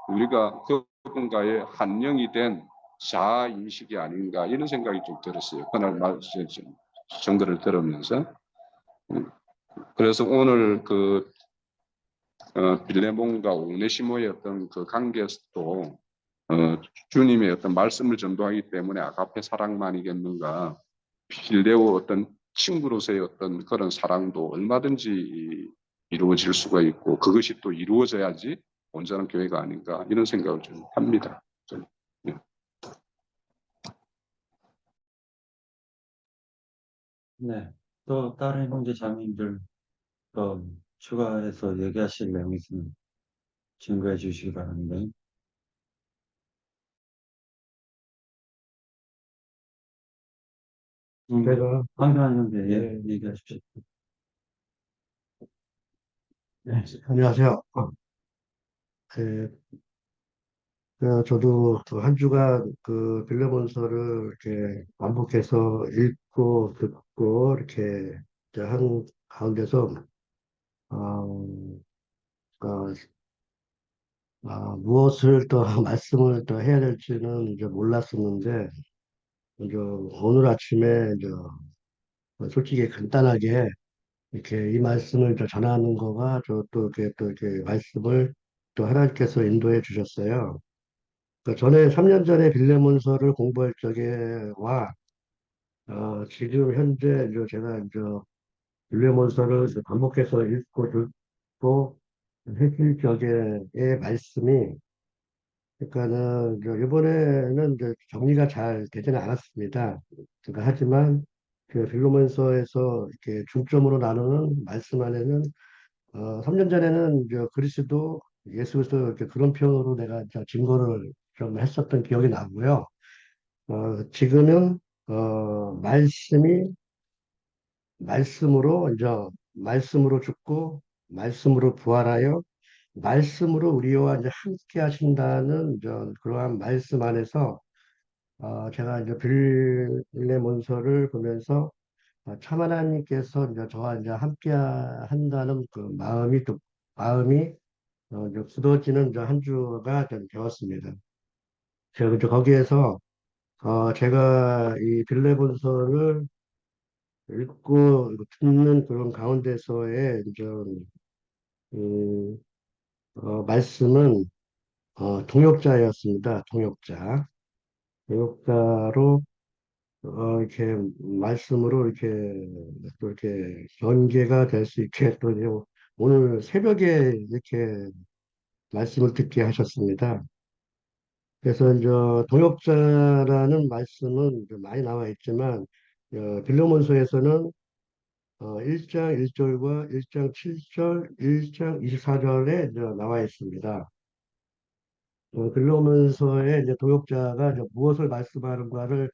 우리가 그분과의 한 영이 된 자아 인식이 아닌가 이런 생각이 좀 들었어요. 그날 정거를 들으면서. 그래서 오늘 그 빌레몬과 오네시모의 어떤 그 관계에서도 주님의 어떤 말씀을 전도하기 때문에 아가페 사랑만이겠는가 필레오 어떤 친구로서의 어떤 그런 사랑도 얼마든지 이루어질 수가 있고 그것이 또 이루어져야지 온전한 교회가 아닌가 이런 생각을 좀 합니다. 좀, 예. 네. 또 다른 형제 자매님들 또 추가해서 얘기하실 내용 있으면 증거해 주시기 바랍니다. 제가 황교안 형제 네, 얘기하십시오. 네, 안녕하세요. 그, 저도 그한 주간 그 빌레몬서를 이렇게 반복해서 읽고 듣고 이렇게 이제 한 가운데서 어, 어, 무엇을 또 말씀을 또 해야 될지는 이제 몰랐었는데 이제 오늘 아침에 이제 솔직히 간단하게 이렇게 이 말씀을 또 전하는 거가 또 이렇게 말씀을 또 하나님께서 인도해 주셨어요. 그러니까 전에 3년 전에 빌레몬서를 공부할 적에와 지금 현재 이제 제가 이제 빌레몬서를 이제 반복해서 읽고 듣고 했을 적의 말씀이 그러니까는 이제 이번에는 이제 정리가 잘 되지는 않았습니다. 그러니까 하지만 그 빌레몬서에서 이렇게 중점으로 나누는 말씀 안에는 3년 전에는 이제 그리스도 예수 그리스도 이렇게 그런 표현으로 내가 이제 증거를 좀 했었던 기억이 나고요. 지금은 말씀이 말씀으로 이제 말씀으로 죽고 말씀으로 부활하여 말씀으로 우리와 이제 함께 하신다는 이제 그러한 말씀 안에서 제가 이제 빌레몬서를 보면서 참 하나님께서 이제 저와 이제 함께 한다는 그 마음이 이제 굳어지는 이제 한 주가 좀 되었습니다. 제가 이제 거기에서 제가 이 빌레본서를 읽고 듣는 그런 가운데서의 이제 음, 말씀은 동역자였습니다. 동역자. 동역자로 이렇게 말씀으로 이렇게 또 이렇게 전개가 될 수 있게 또 이제 오늘 새벽에 이렇게 말씀을 듣게 하셨습니다. 그래서 이제 동역자라는 말씀은 이제 많이 나와 있지만 빌레몬서에서는 1장 1절과 1장 7절, 1장 24절에 나와 있습니다. 빌레몬서의 이제 동역자가 이제 무엇을 말씀하는가를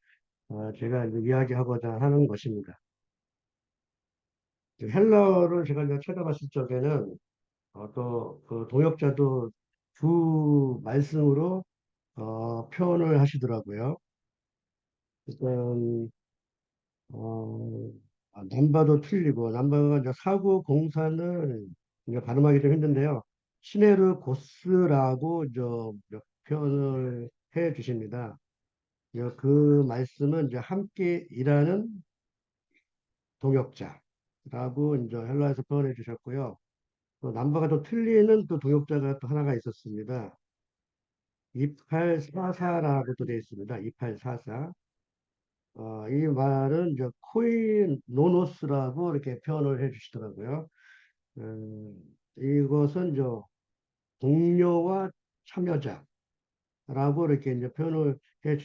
제가 이제 이야기하고자 하는 것입니다. 헬러를 제가 이제 찾아봤을 적에는 또 그 동역자도 두 말씀으로 표현을 하시더라고요. 일단 남바도 틀리고 남바가 이제 사고 공사는 이제 발음하기 좀 힘든데요. 시네르 고스라고 표현을 해 주십니다. 그 말씀은 이제 함께 일하는 동역자라고 이제 헬라에서 표현해 주셨고요. 또 남바가 또 틀리는 또 동역자가 또 하나가 있었습니다. 2844라고도 되어 있습니다. 2844. 이 말은 이제 코이노노스라고 이렇게 표현을 해 주시더라고요. 이것은 이제 동료와 참여자라고 이렇게 이제 표현을 해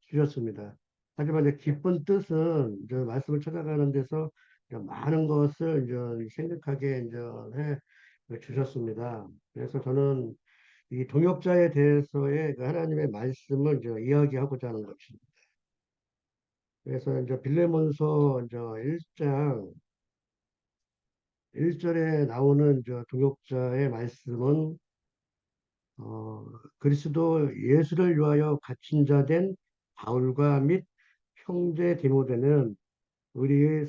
주셨습니다. 하지만 이제 깊은 뜻은 이제 말씀을 찾아가는 데서 이제 많은 것을 이제 생각하게 이제 해 주셨습니다. 그래서 저는 이 동역자에 대해서의 그 하나님의 말씀을 이제 이야기하고자 하는 것입니다. 그래서 이제 빌레몬서 이제 1장 1절에 나오는 동역자의 말씀은 그리스도 예수를 위하여 갇힌 자 된 바울과 및 형제 디모데는 우리의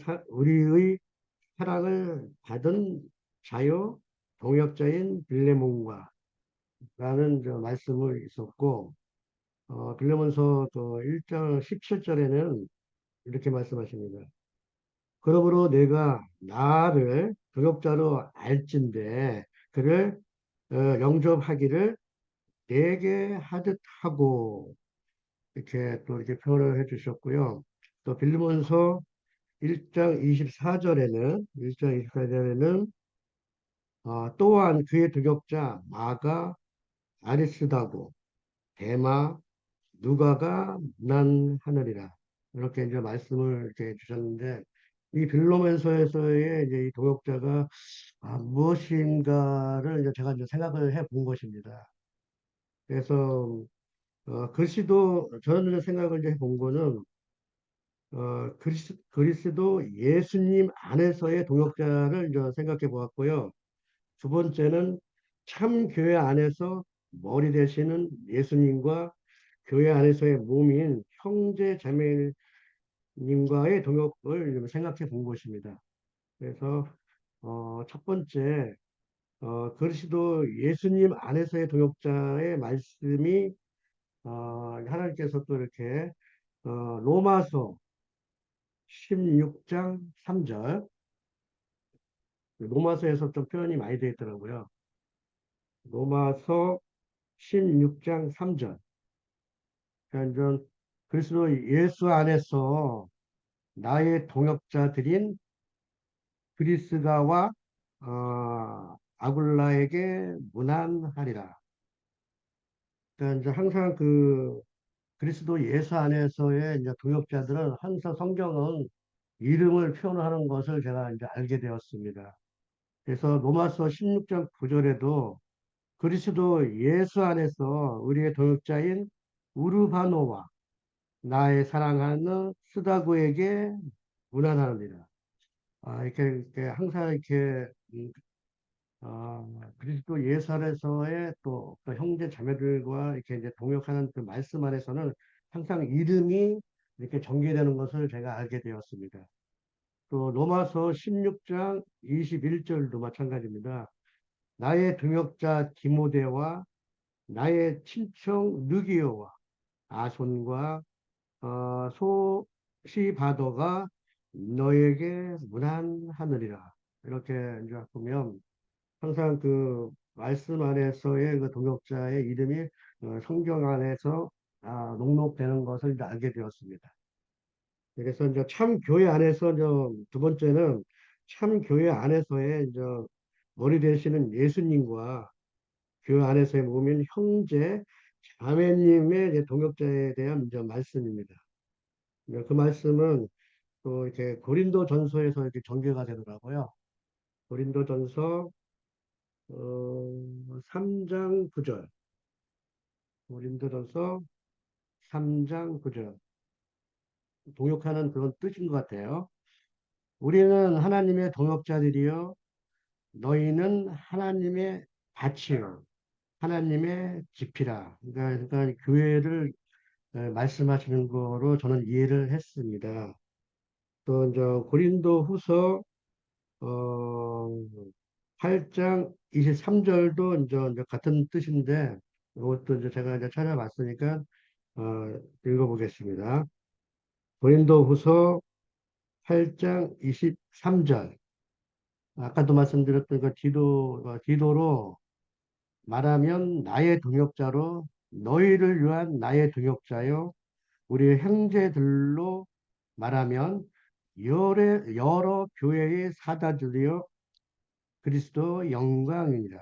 사랑을 받은 자요 동역자인 빌레몬과 라는 말씀을 있었고 빌레몬서 또 1장 17절에는 이렇게 말씀하십니다. 그러므로 내가 나를 동역자로 알진대 그를 영접하기를 내게 하듯 하고 이렇게 또 이렇게 표현을 해주셨고요. 또 빌리몬서 1장 24절에는 또한 그의 동역자 마가 아리스다고 데마 누가가 무난하느니라 이렇게 이제 말씀을 이렇게 주셨는데 이 빌로멘서에서의 이제 이 동역자가 무엇인가를 이제 제가 이제 생각을 해 본 것입니다. 그래서 글씨도 저는 이제 생각을 이제 해본 거는 그리스도 예수님 안에서의 동역자를 이제 생각해 보았고요. 두 번째는 참 교회 안에서 머리 되시는 예수님과 교회 안에서의 몸인 형제 자매님과의 동역을 생각해 본 것입니다. 그래서 첫 번째 그리스도 예수님 안에서의 동역자의 말씀이 하나님께서 또 이렇게 로마서 16장 3절 로마서에서 좀 표현이 많이 되어 있더라고요. 로마서 16장 3절 그러니까 그리스도 예수 안에서 나의 동역자들인 브리스가와 아굴라에게 문안하리라. 그러니까 이제 항상 그 그리스도 예수 안에서의 이제 동역자들은 항상 성경은 이름을 표현하는 것을 제가 이제 알게 되었습니다. 그래서 로마서 16장 9절에도 그리스도 예수 안에서 우리의 동역자인 우르바노와 나의 사랑하는 스다구에게 문안하느니라. 이렇게 항상 이렇게 그리스도 예수 안에서의 또 형제 자매들과 이렇게 이제 동역하는 그 말씀 안에서는 항상 이름이 이렇게 전개되는 것을 제가 알게 되었습니다. 또 로마서 16장 21절도 마찬가지입니다. 나의 동역자 디모데와 나의 친청 느기오와 아손과 소시바더가 너에게 문안하느니라. 이렇게 이제 보면 항상 그 말씀 안에서의 그 동역자의 이름이 성경 안에서 녹록되는 것을 이제 알게 되었습니다. 그래서 이제 참 교회 안에서 이제 두 번째는 참 교회 안에서의 이제 머리 되시는 예수님과 교회 안에서의 몸인 형제, 자매님의 이제 동역자에 대한 이제 말씀입니다. 그 말씀은 또 이렇게 고린도 전서에서 이렇게 전개가 되더라고요. 고린도 전서 3장 9절. 고린도 전서 3장 9절. 동역하는 그런 뜻인 것 같아요. 우리는 하나님의 동역자들이요. 너희는 하나님의 밭이요. 하나님의 집이라. 그러니까 교회를 말씀하시는 거로 저는 이해를 했습니다. 또 이제 고린도 후서 어, 8장 23절도 이제 같은 뜻인데 이것도 이제 제가 이제 찾아봤으니까 어, 읽어보겠습니다. 고린도 후서 8장 23절. 아까도 말씀드렸던 그 디도로 말하면 나의 동역자로 너희를 위한 나의 동역자요. 우리 형제들로 말하면 여러 교회의 사다들이요. 그리스도 영광이니라.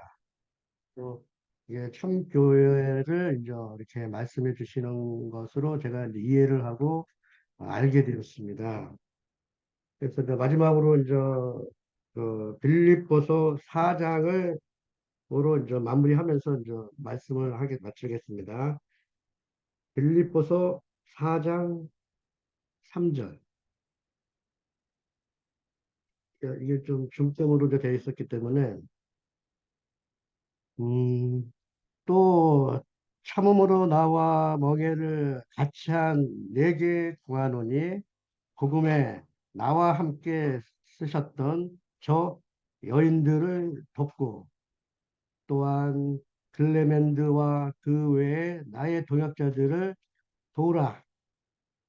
또 이게 참 교회를 이제 이렇게 말씀해 주시는 것으로 제가 이제 이해를 하고 알게 되었습니다. 그래서 이제 마지막으로 이제 그 빌립보서 4장을 으로 이제 마무리하면서 이제 말씀을 하게 마치겠습니다. 빌립보서 4장 3절. 이게 좀 중점으로 되어 있었기 때문에 또 참음으로 나와 멍에를 같이 한 내게 구하노니 복음에 나와 함께 쓰셨던 저 여인들을 돕고 또한 글레멘드와 그 외에 나의 동역자들을 도우라.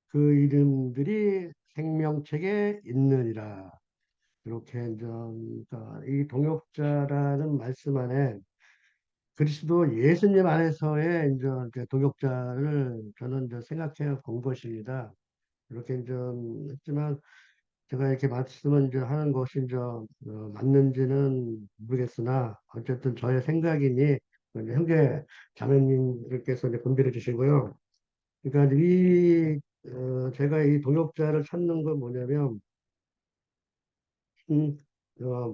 그 이름들이 생명책에 있느니라. 이렇게 이제 그러니까 이 동역자라는 말씀 안에 그리스도 예수님 안에서의 이제 이렇게 동역자를 저는 이제 생각해 본 것입니다. 이렇게 이제 했지만 제가 이렇게 말씀을 이제 하는 것이 이제 맞는지는 모르겠으나 어쨌든 저의 생각이니 이제 형제 자매님들께서 이제 분별해 주시고요. 그러니까 제가 이 동역자를 찾는 건 뭐냐면 음,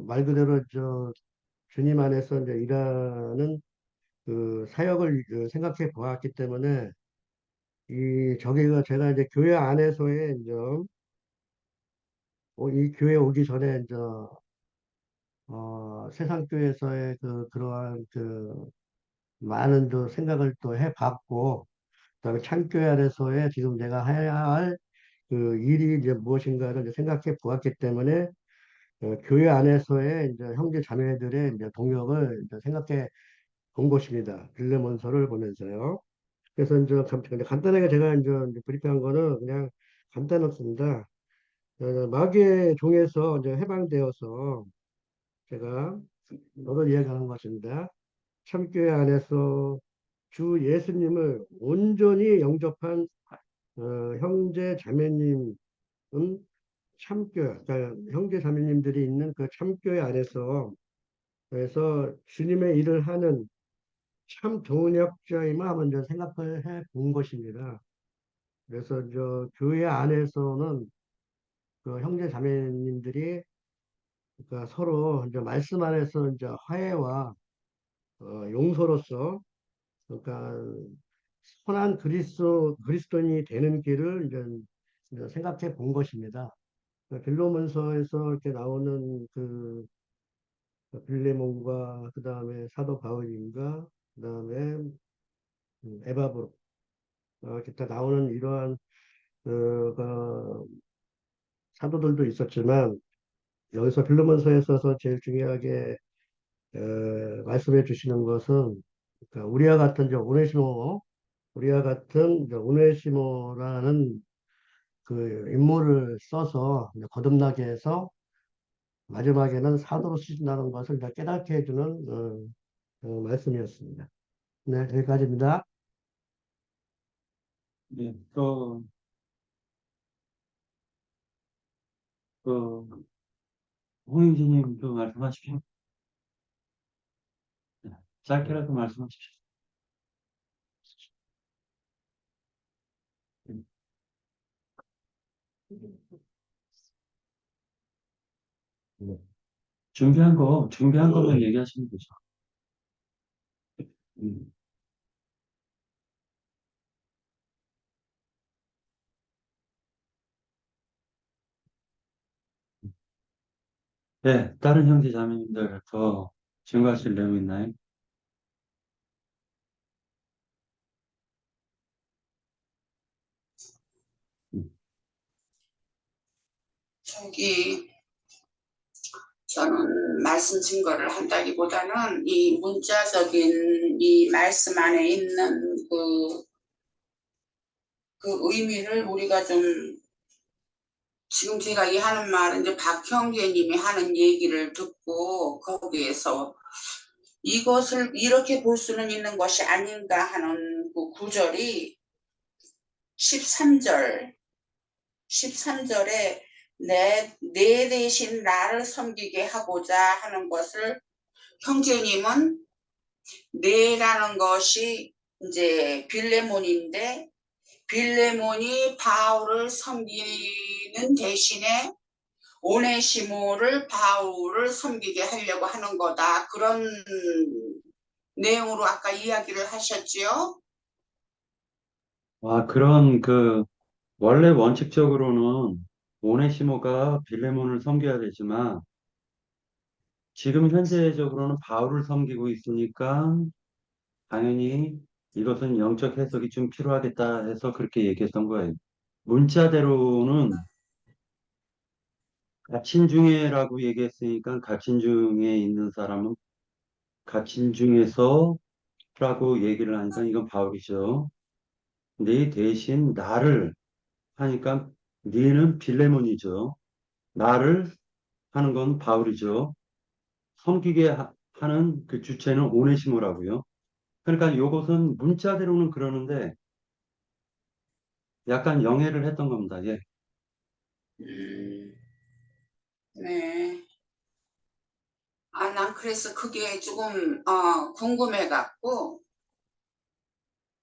말 그대로 주님 안에서 이제 일하는 그 사역을 생각해 보았기 때문에 저기가 제가 이제 교회 안에서의 이 교회 오기 전에 세상 교회에서의 그러한 많은 생각을 또 해봤고 그다음에 참교회 안에서의 지금 내가 해야 할 그 일이 이제 무엇인가를 이제 생각해 보았기 때문에 교회 안에서의 이제 형제 자매들의 이제 동역을 이제 생각해 본 것입니다. 빌레몬서를 보면서요. 그래서 근데 간단하게 제가 이제 브리핑한 거는 그냥 간단했습니다. 마귀의 종에서 이제 해방되어서 제가 너를 이야기하는 것입니다. 참교회 안에서 주 예수님을 온전히 영접한 형제 자매님은 참교회, 그러니까 형제 자매님들이 있는 그 참교회 안에서 그래서 주님의 일을 하는 참 동역자임을 먼저 생각을 해 본 것입니다. 그래서 교회 안에서는 그 형제 자매님들이 그러니까 서로 이제 말씀 안에서 이제 화해와 용서로서 그러니까 선한 그리스도인이 되는 길을 이제 생각해 본 것입니다. 빌로몬서에서 이렇게 나오는 빌레몬과 그 다음에 사도 바울인가 그 다음에 에바브로 이렇게 다 나오는 이러한 사도들도 있었지만 여기서 빌로몬서에 있어서 제일 중요하게 말씀해 주시는 것은 그러니까 우리와 같은 오네시모 우리와 같은 이제 오네시모라는 그 인물을 써서 이제 거듭나게 해서 마지막에는 사도로 쓰신다는 것을 이제 깨닫게 해주는 말씀이었습니다. 네, 여기까지입니다. 네, 또, 그, 홍영진님도 말씀하십시오. 네, 짧게라도 말씀하십시오. 네. 준비한 거만 얘기하시면 되죠. 음. 네, 다른 형제 자매님들 더 증거하실 내용 있나요? 음. 저기 저는 말씀 증거를 한다기보다는 이 문자적인 이 말씀 안에 있는 그 의미를 우리가 좀 지금 제가 이 하는 말은 이제 박형제님이 하는 얘기를 듣고 거기에서 이것을 이렇게 볼 수는 있는 것이 아닌가 하는 그 구절이 13절에 내 대신 나를 섬기게 하고자 하는 것을 형제님은 내라는 것이 이제 빌레몬인데 빌레몬이 바울을 섬기는 대신에 오네시모를 바울을 섬기게 하려고 하는 거다. 그런 내용으로 아까 이야기를 하셨지요? 원래 원칙적으로는 오네시모가 빌레몬을 섬겨야 되지만, 지금 현재적으로는 바울을 섬기고 있으니까, 당연히 이것은 영적 해석이 좀 필요하겠다 해서 그렇게 얘기했던 거예요. 문자대로는 갇힌 중에라고 얘기했으니까 갇힌 중에 있는 사람은 갇힌 중에서라고 얘기를 하니까 이건 바울이죠. 네 대신 나를 하니까 네는 빌레몬이죠. 나를 하는 건 바울이죠. 섬기게 하는 그 주체는 오네시모라고요. 그러니까 이것은 문자대로는 그러는데 약간 영해를 했던 겁니다. 예. 네. 난 그래서 그게 조금 궁금해갖고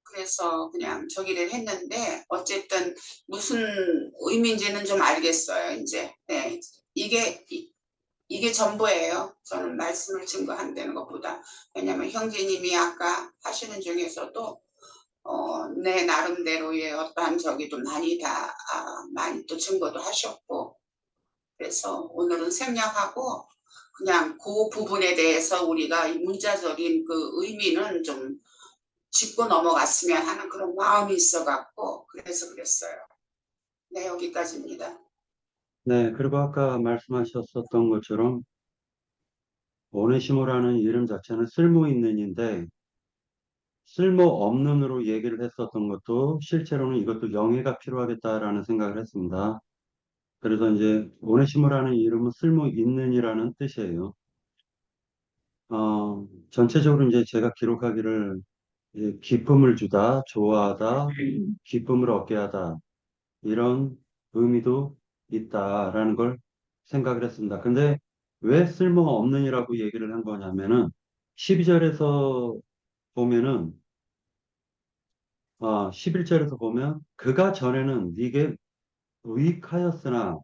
그래서 그냥 저기를 했는데 어쨌든 무슨 의미인지는 좀 알겠어요. 이제 네. 이게 전부예요. 저는 말씀을 증거한다는 것보다. 왜냐면 형제님이 아까 하시는 중에서도 내 나름대로의 어떠한 저기도 많이 또 증거도 하셨고 그래서 오늘은 생략하고 그냥 그 부분에 대해서 우리가 이 문자적인 그 의미는 좀 짚고 넘어갔으면 하는 그런 마음이 있어갖고 그래서 그랬어요. 네, 여기까지입니다. 네, 그리고 아까 말씀하셨었던 것처럼 오네시모라는 이름 자체는 쓸모 있는인데 쓸모 없는으로 얘기를 했었던 것도 실제로는 이것도 영해가 필요하겠다라는 생각을 했습니다. 그래서 이제 오네시모라는 이름은 쓸모 있는이라는 뜻이에요. 전체적으로 이제 제가 기록하기를 기쁨을 주다, 좋아하다, 기쁨을 얻게 하다 이런 의미도 있다라는 걸 생각을 했습니다. 근데 왜 쓸모없는이라고 얘기를 한 거냐면은 12절에서 보면은 11절에서 보면 그가 전에는 네게 유익하였으나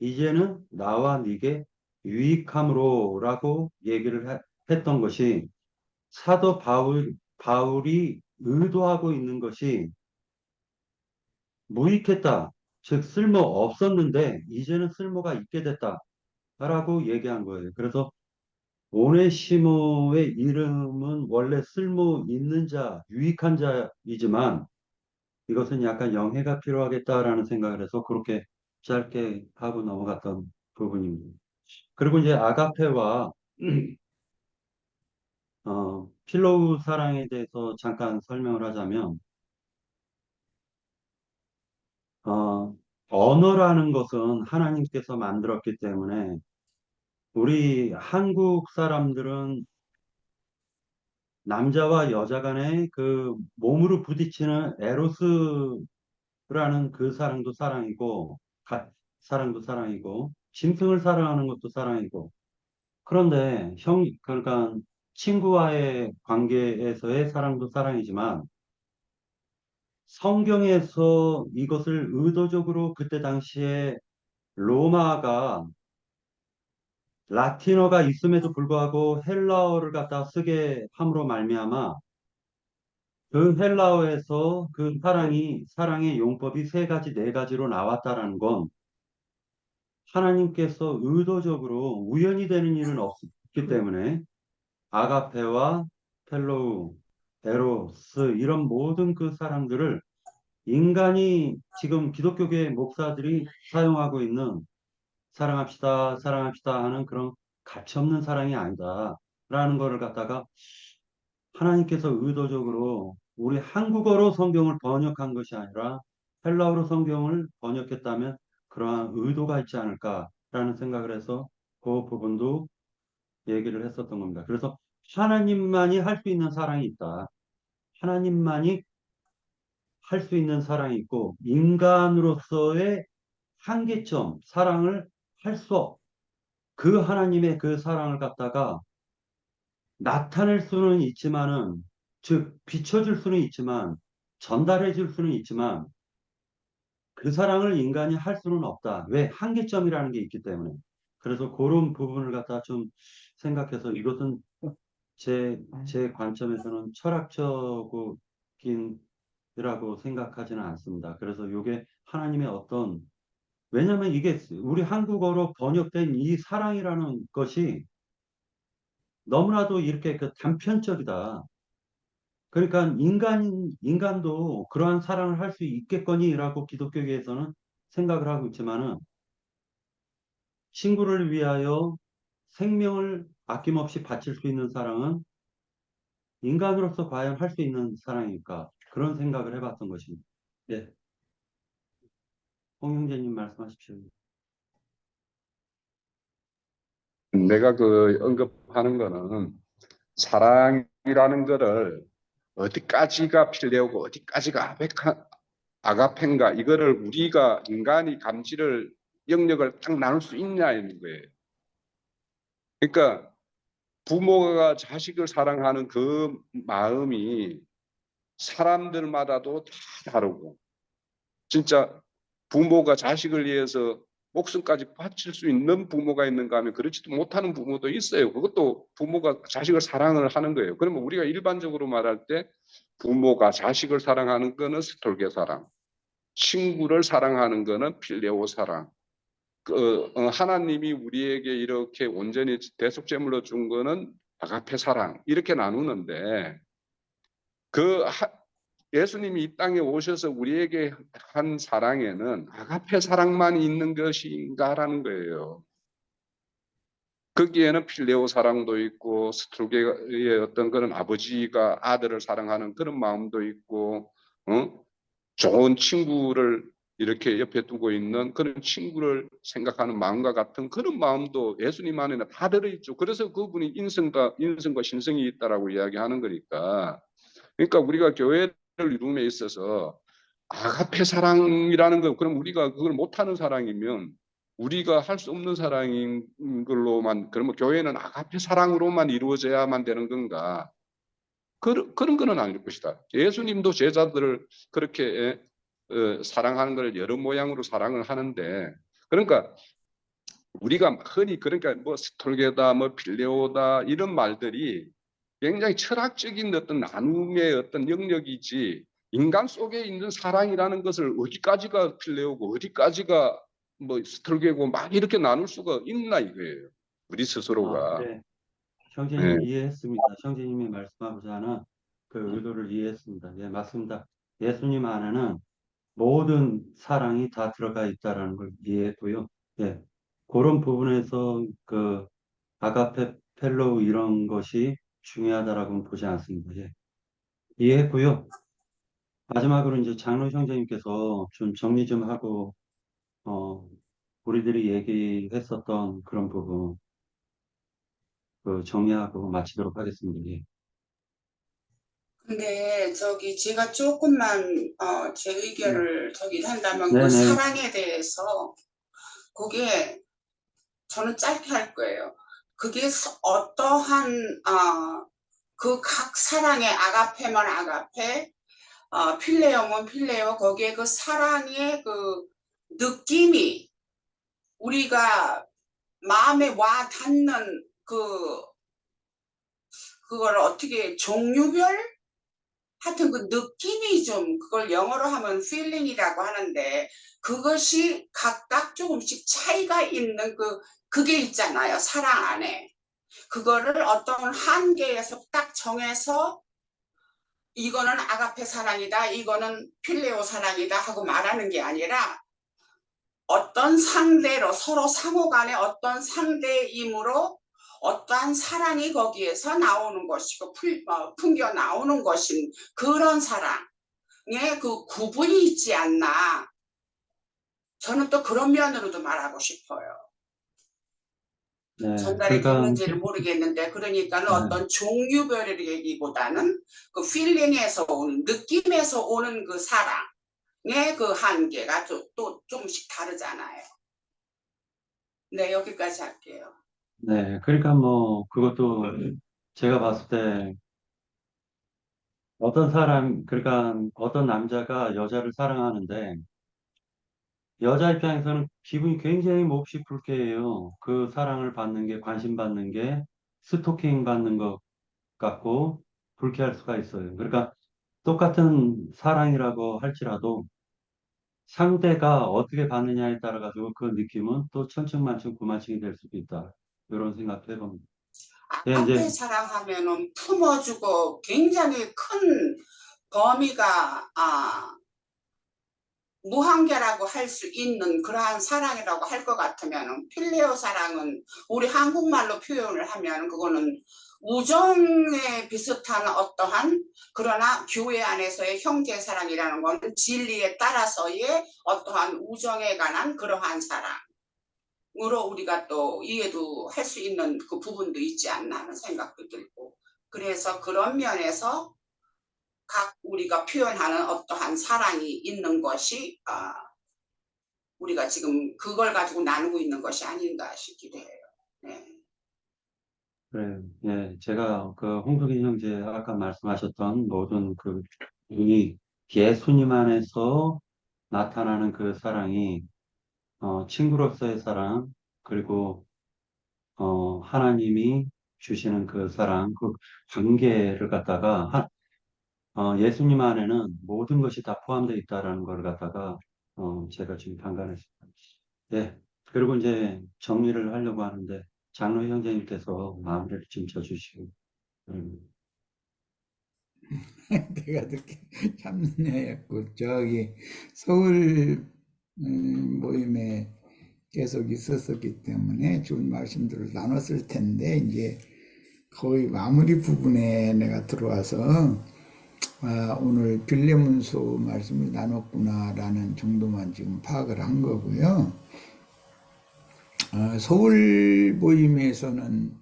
이제는 나와 네게 유익함으로라고 얘기를 했던 것이 사도 바울이 의도하고 있는 것이 무익했다. 즉, 쓸모 없었는데, 이제는 쓸모가 있게 됐다. 라고 얘기한 거예요. 그래서, 오네시모의 이름은 원래 쓸모 있는 자, 유익한 자이지만, 이것은 약간 영해가 필요하겠다라는 생각을 해서 그렇게 짧게 하고 넘어갔던 부분입니다. 그리고 이제 아가페와, 필로우 사랑에 대해서 잠깐 설명을 하자면, 언어라는 것은 하나님께서 만들었기 때문에 우리 한국 사람들은 남자와 여자 간의 그 몸으로 부딪히는 에로스라는 그 사랑도 사랑이고, 사랑도 사랑이고, 짐승을 사랑하는 것도 사랑이고, 그런데 그러니까 친구와의 관계에서의 사랑도 사랑이지만 성경에서 이것을 의도적으로 그때 당시에 로마가 라틴어가 있음에도 불구하고 헬라어를 갖다 쓰게 함으로 말미암아 그 헬라어에서 그 사랑의 용법이 세 가지, 네 가지로 나왔다라는 건 하나님께서 의도적으로 우연히 되는 일은 없기 때문에 아가페와 펠로우, 에로스 이런 모든 그 사랑들을 인간이 지금 기독교계 목사들이 사용하고 있는 사랑합시다, 사랑합시다 하는 그런 가치없는 사랑이 아니다라는 거를 갖다가 하나님께서 의도적으로 우리 한국어로 성경을 번역한 것이 아니라 헬라어로 성경을 번역했다면 그러한 의도가 있지 않을까라는 생각을 해서 그 부분도 얘기를 했었던 겁니다. 그래서 하나님만이 할 수 있는 사랑이 있다. 하나님만이 할 수 있는 사랑이 있고 인간으로서의 한계점, 사랑을 할 수 없. 그 하나님의 그 사랑을 갖다가 나타낼 수는 있지만은, 즉, 비춰줄 수는 있지만, 전달해 줄 수는 있지만, 그 사랑을 인간이 할 수는 없다. 왜? 한계점이라는 게 있기 때문에. 그래서 그런 부분을 갖다 좀 생각해서 이것은 제 관점에서는 철학적인 이라고 생각하지는 않습니다. 그래서 이게 하나님의 어떤, 왜냐하면 이게 우리 한국어로 번역된 이 사랑이라는 것이 너무나도 이렇게 그 단편적이다. 그러니까 인간도 그러한 사랑을 할 수 있겠거니라고 기독교계에서는 생각을 하고 있지만은 친구를 위하여 생명을 아낌없이 바칠 수 있는 사랑은 인간으로서 과연 할 수 있는 사랑일까? 그런 생각을 해봤던 것입니다. 예, 홍 형제님 말씀하십시오. 내가 그 언급하는 거는 사랑이라는 거를 어디까지가 필레오고 어디까지가 아가펜가 이거를 우리가 인간이 감지를 영역을 딱 나눌 수 있냐는 거예요. 그러니까 부모가 자식을 사랑하는 그 마음이 사람들마다도 다 다르고 진짜 부모가 자식을 위해서 목숨까지 바칠 수 있는 부모가 있는가 하면 그렇지도 못하는 부모도 있어요. 그것도 부모가 자식을 사랑을 하는 거예요. 그러면 우리가 일반적으로 말할 때 부모가 자식을 사랑하는 거는 스톨게 사랑, 친구를 사랑하는 거는 필레오 사랑, 하나님이 우리에게 이렇게 온전히 대속제물로 준 거는 아가페 사랑 이렇게 나누는데 그 예수님이 이 땅에 오셔서 우리에게 한 사랑에는 아가페 사랑만 있는 것인가라는 거예요. 거기에는 필레오 사랑도 있고 스트로게의 어떤 그런 아버지가 아들을 사랑하는 그런 마음도 있고 좋은 친구를 이렇게 옆에 두고 있는 그런 친구를 생각하는 마음과 같은 그런 마음도 예수님 안에는 다 들어있죠. 그래서 그분이 인성과 신성이 있다라고 이야기하는 거니까. 그러니까 우리가 교회를 이룸에 있어서 아가페 사랑이라는 거, 그럼 우리가 그걸 못하는 사랑이면 우리가 할 수 없는 사랑인 걸로만, 그러면 교회는 아가페 사랑으로만 이루어져야만 되는 건가? 그런 거는 아닐 것이다. 예수님도 제자들을 그렇게 사랑하는 걸 여러 모양으로 사랑을 하는데, 그러니까 우리가 흔히 그러니까 뭐 스톨게다, 뭐 필레오다 이런 말들이 굉장히 철학적인 어떤 나눔의 어떤 영역이지 인간 속에 있는 사랑이라는 것을 어디까지가 필레오고 어디까지가 뭐 스톨게고 막 이렇게 나눌 수가 있나 이거예요. 우리 스스로가. 네, 형제님 예. 이해했습니다. 형제님이 말씀하고자 하는 그 의도를 이해했습니다. 예, 맞습니다. 예수님 안에는 모든 사랑이 다 들어가 있다라는 걸 이해했고요. 예, 그런 부분에서 그 아가페 펠로우 이런 것이 중요하다라고는 보지 않습니다. 예, 이해했고요. 마지막으로 이제 장로 형제님께서 좀 정리 좀 하고, 우리들이 얘기했었던 그런 부분, 정리하고 마치도록 하겠습니다. 예. 근데 저기 제가 조금만 제 의견을 저기 한다면 그 네네. 사랑에 대해서 그게 저는 짧게 할 거예요. 그게 어떠한 그 각 사랑의 아가페면 아가페, 필레오면 필레오, 거기에 그 사랑의 그 느낌이 우리가 마음에 와 닿는 그걸 어떻게 종류별 하여튼 그 느낌이 좀 그걸 영어로 하면 feeling이라고 하는데 그것이 각각 조금씩 차이가 있는 그게 있잖아요. 사랑 안에. 그거를 어떤 한계에서 딱 정해서 이거는 아가페 사랑이다, 이거는 필레오 사랑이다 하고 말하는 게 아니라 어떤 상대로 서로 상호 간에 어떤 상대이므로 어떠한 사랑이 거기에서 나오는 것이고 풍겨 나오는 것인 그런 사랑의 그 구분이 있지 않나. 저는 또 그런 면으로도 말하고 싶어요. 네. 전달이 그러니까, 됐는지를 모르겠는데 그러니까는 어떤 종류별이기보다는 그 필링에서 오는 느낌에서 오는 그 사랑의 그 한계가 또 조금씩 다르잖아요. 네, 여기까지 할게요. 네. 그러니까 뭐, 그것도 제가 봤을 때 그러니까 어떤 남자가 여자를 사랑하는데, 여자 입장에서는 기분이 굉장히 몹시 불쾌해요. 그 사랑을 받는 게, 관심 받는 게, 스토킹 받는 것 같고, 불쾌할 수가 있어요. 그러니까 똑같은 사랑이라고 할지라도 상대가 어떻게 받느냐에 따라 가지고 그 느낌은 또 천층만층 구만층이 될 수도 있다. 이런 생각도 해봅니다. 예, 앞에 이제, 사랑하면은 품어주고 굉장히 큰 범위가 무한계라고 할 수 있는 그러한 사랑이라고 할 것 같으면 필레오 사랑은 우리 한국말로 표현을 하면 그거는 우정에 비슷한 어떠한 그러나 교회 안에서의 형제 사랑이라는 것은 진리에 따라서의 어떠한 우정에 관한 그러한 사랑으로 우리가 또 이해도 할 수 있는 그 부분도 있지 않나 하는 생각도 들고 그래서 그런 면에서 각 우리가 표현하는 어떠한 사랑이 있는 것이 우리가 지금 그걸 가지고 나누고 있는 것이 아닌가 싶기도 해요. 네. 그래, 예, 제가 그 홍석인 형제 아까 말씀하셨던 모든 이 예수님 안에서 나타나는 그 사랑이, 친구로서의 사랑, 그리고, 하나님이 주시는 그 사랑, 그 관계를 갖다가 예수님 안에는 모든 것이 다 포함되어 있다라는 걸 갖다가 제가 지금 판단했습니다. 네. 그리고 이제 정리를 하려고 하는데 장로 형제님께서 마무리를 좀 쳐주시고. 내가 듣기 참느냐였고 저기 서울 모임에 계속 있었었기 때문에 좋은 말씀들을 나눴을 텐데 이제 거의 마무리 부분에 내가 들어와서 오늘 빌레문서 말씀을 나눴구나라는 정도만 지금 파악을 한 거고요. 서울 모임에서는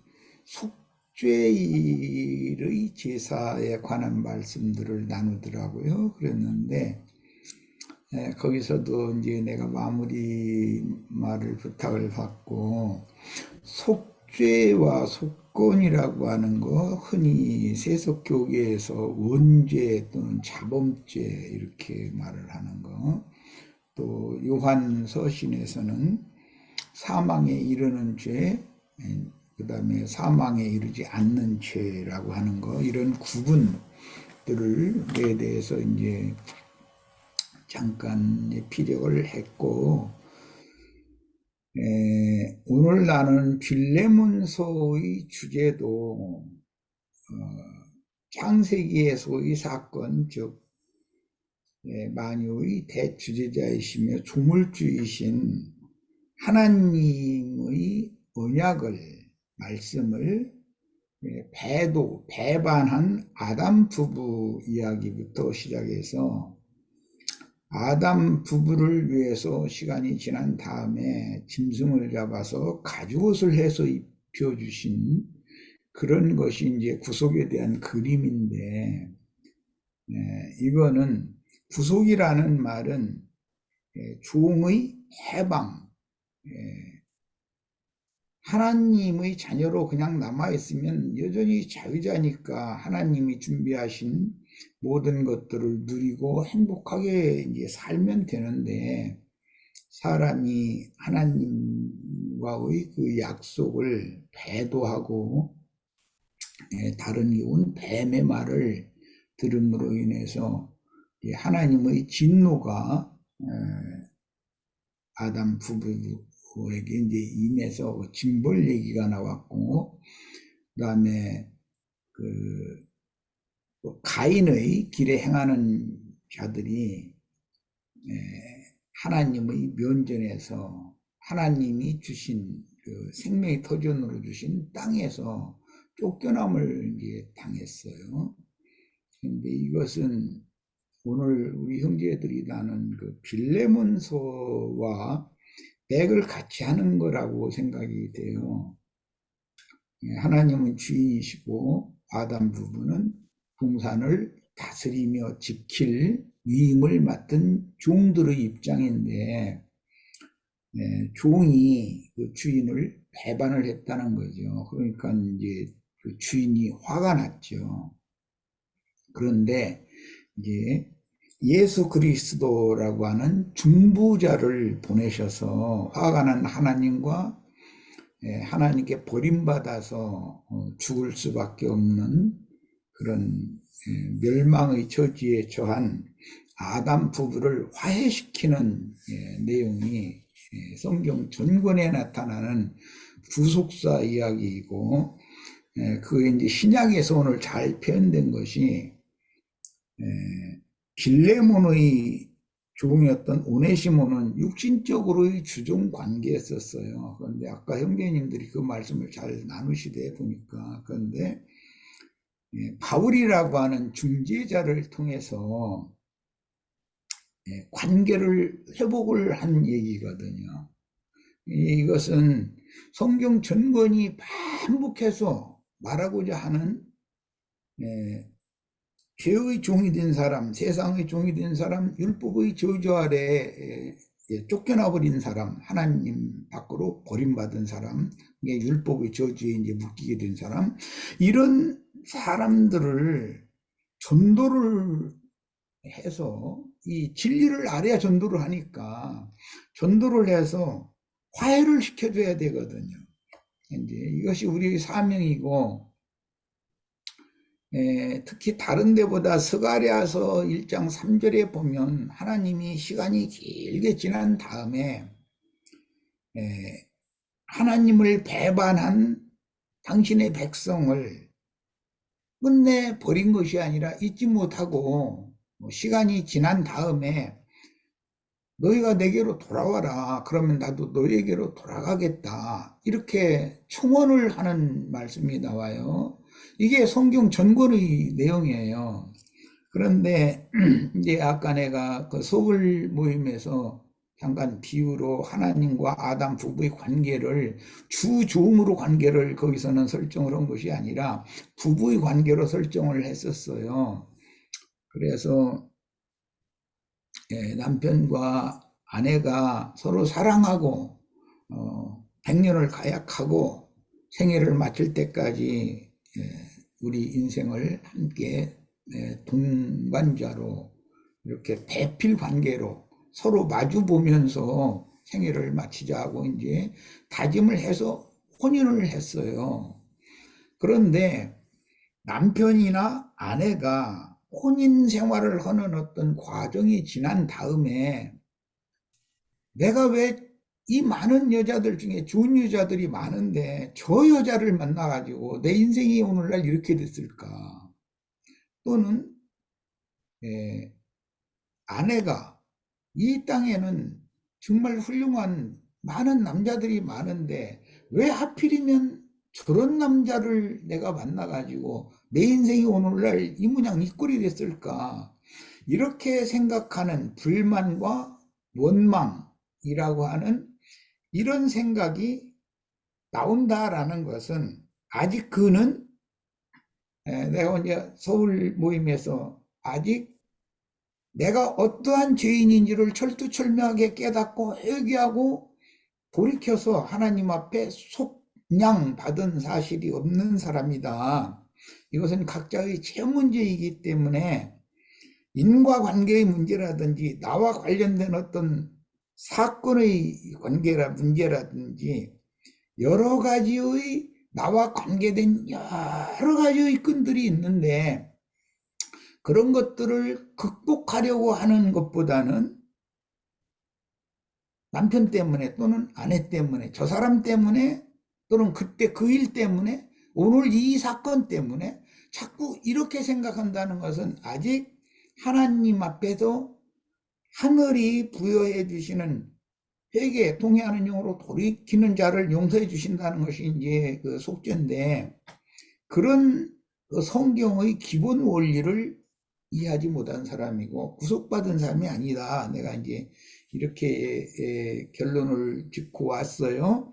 속죄일의 제사에 관한 말씀들을 나누더라고요. 그랬는데 거기서도 이제 내가 마무리 말을 부탁을 받고 속죄와 속건이라고 하는 거 흔히 세속교계에서 원죄 또는 자범죄 이렇게 말을 하는 거, 또 요한 서신에서는 사망에 이르는 죄, 그 다음에 사망에 이르지 않는 죄라고 하는 거, 이런 구분들에 대해서 이제 잠깐 피력을 했고, 오늘 나는 빌레몬서의 주제도 창세기의 소위 사건, 즉 만유의 대주제자이시며 조물주이신 하나님의 언약을 말씀을 배반한 아담 부부 이야기부터 시작해서 아담 부부를 위해서 시간이 지난 다음에 짐승을 잡아서 가죽옷을 해서 입혀주신 그런 것이 이제 구속에 대한 그림인데, 이거는 구속이라는 말은 종의 해방, 하나님의 자녀로 그냥 남아있으면 여전히 자유자니까 하나님이 준비하신 모든 것들을 누리고 행복하게 이제 살면 되는데, 사람이 하나님과의 그 약속을 배도하고 다른 이온 뱀의 말을 들음으로 인해서 하나님의 진노가 아담 부부에게 이제 임해서 징벌 얘기가 나왔고, 그다음에 가인의 길에 행하는 자들이 하나님의 면전에서 하나님이 주신 그 생명의 터전으로 주신 땅에서 쫓겨남을 이제 당했어요. 근데 이것은 오늘 우리 형제들이 나눈 그 빌레몬서와 맥을 같이 하는 거라고 생각이 돼요. 하나님은 주인이시고 아담 부부는 동산을 다스리며 지킬 위임을 맡은 종들의 입장인데, 종이 그 주인을 배반을 했다는 거죠. 그러니까 이제 그 주인이 화가 났죠. 그런데 이제 예수 그리스도라고 하는 중보자를 보내셔서 화가 난 하나님과 하나님께 버림받아서 죽을 수밖에 없는 그런 멸망의 처지에 처한 아담 부부를 화해시키는 내용이 성경 전권에 나타나는 구속사 이야기이고, 그게 이제 신약에서 오늘 잘 표현된 것이 빌레몬의 종이었던 오네시모는 육신적으로의 주종 관계였었어요. 그런데 아까 형제님들이 그 말씀을 잘 나누시되 보니까, 그런데 바울이라고 하는 중재자를 통해서 관계를 회복을 한 얘기거든요. 이것은 성경 전권이 반복해서 말하고자 하는 죄의 종이 된 사람, 세상의 종이 된 사람, 율법의 저주 아래 쫓겨나 버린 사람, 하나님 밖으로 버림받은 사람, 율법의 저주에 이제 묶이게 된 사람, 이런 사람들을 전도를 해서 이 진리를 알아야 전도를 하니까 전도를 해서 화해를 시켜줘야 되거든요. 이제 이것이 우리의 사명이고, 특히 다른 데보다 스가랴서 1장 3절에 보면 하나님이 시간이 길게 지난 다음에 하나님을 배반한 당신의 백성을 끝내 버린 것이 아니라 잊지 못하고 시간이 지난 다음에 너희가 내게로 돌아와라. 그러면 나도 너희에게로 돌아가겠다. 이렇게 청원을 하는 말씀이 나와요. 이게 성경 전권의 내용이에요. 그런데 이제 아까 내가 그 소울 모임에서 잠깐 비유로 하나님과 아담 부부의 관계를 주종으로 관계를 거기서는 설정을 한 것이 아니라 부부의 관계로 설정을 했었어요. 그래서 남편과 아내가 서로 사랑하고 100년을 가약하고 생애를 마칠 때까지 우리 인생을 함께 동반자로 이렇게 배필 관계로 서로 마주 보면서 생애를 마치자고 이제 다짐을 해서 혼인을 했어요. 그런데 남편이나 아내가 혼인 생활을 하는 어떤 과정이 지난 다음에 내가 왜 이 많은 여자들 중에 좋은 여자들이 많은데 저 여자를 만나가지고 내 인생이 오늘날 이렇게 됐을까? 또는 아내가 이 땅에는 정말 훌륭한 많은 남자들이 많은데 왜 하필이면 저런 남자를 내가 만나가지고 내 인생이 오늘날 이 모양 이 꼴이 됐을까? 이렇게 생각하는 불만과 원망이라고 하는 이런 생각이 나온다라는 것은 아직 그는 내가 이제 서울 모임에서 아직 내가 어떠한 죄인인지를 철두철미하게 깨닫고 회개하고 돌이켜서 하나님 앞에 속량받은 사실이 없는 사람이다. 이것은 각자의 체 문제이기 때문에 인과관계의 문제라든지 나와 관련된 어떤 사건의 문제라든지 여러 가지의 나와 관계된 여러 가지의 끈들이 있는데 그런 것들을 극복하려고 하는 것보다는 남편 때문에 또는 아내 때문에 저 사람 때문에 또는 그때 그 일 때문에 오늘 이 사건 때문에 자꾸 이렇게 생각한다는 것은 아직 하나님 앞에서 하늘이 부여해 주시는 회개 통회하는 영으로 돌이키는 자를 용서해 주신다는 것이 이제 그 속죄인데 그런 성경의 기본 원리를 이해하지 못한 사람이고 구속받은 사람이 아니다. 내가 이제 이렇게 결론을 짓고 왔어요.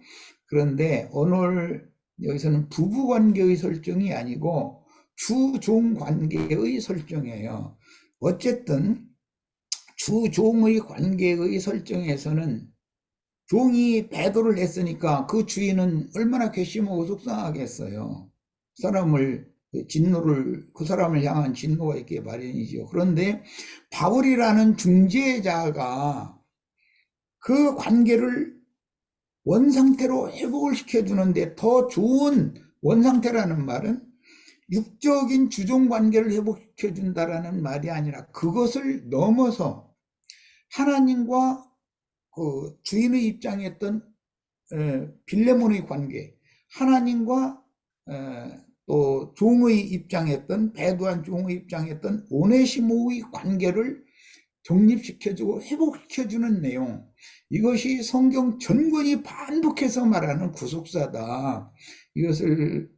그런데 오늘 여기서는 부부 관계의 설정이 아니고 주종 관계의 설정이에요. 어쨌든 주종의 관계의 설정에서는 종이 배도를 했으니까 그 주인은 얼마나 괘씸하고 속상하겠어요. 그 사람을 향한 진노가 있기에 마련이죠. 그런데 바울이라는 중재자가 그 관계를 원상태로 회복을 시켜주는데 더 좋은 원상태라는 말은 육적인 주종 관계를 회복시켜준다라는 말이 아니라 그것을 넘어서 하나님과 그 주인의 입장이었던 빌레몬의 관계, 하나님과 또 종의 입장이었던 배도한 종의 입장이었던 오네시모의 관계를 정립시켜주고 회복시켜주는 내용, 이것이 성경 전권이 반복해서 말하는 구속사다. 이것을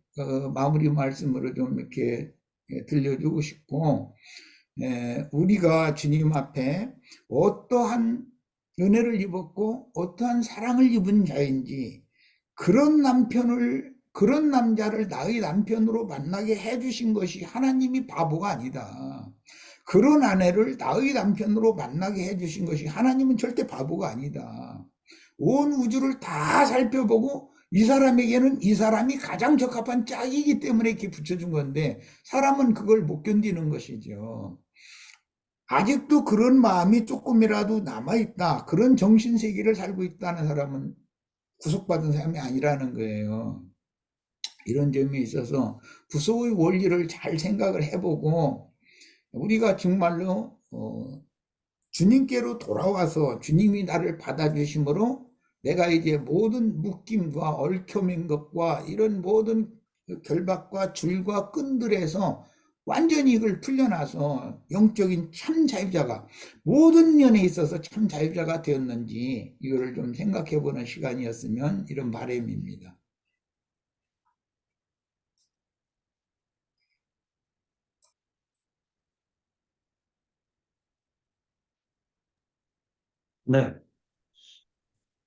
마무리 말씀으로 좀 이렇게 들려주고 싶고, 우리가 주님 앞에 어떠한 은혜를 입었고 어떠한 사랑을 입은 자인지 그런 남자를 나의 남편으로 만나게 해주신 것이 하나님이 바보가 아니다. 그런 아내를 나의 남편으로 만나게 해주신 것이 하나님은 절대 바보가 아니다. 온 우주를 다 살펴보고 이 사람에게는 이 사람이 가장 적합한 짝이기 때문에 이렇게 붙여준 건데 사람은 그걸 못 견디는 것이죠. 아직도 그런 마음이 조금이라도 남아있다. 그런 정신세계를 살고 있다는 사람은 구속받은 사람이 아니라는 거예요. 이런 점이 있어서 구속의 원리를 잘 생각을 해보고 우리가 정말로 주님께로 돌아와서 주님이 나를 받아주심으로 내가 이제 모든 묶임과 얽혀맨 것과 이런 모든 결박과 줄과 끈들에서 완전히 이걸 풀려나서 영적인 참 자유자가 모든 면에 있어서 참 자유자가 되었는지 이거를 좀 생각해 보는 시간이었으면 이런 바람입니다. 네,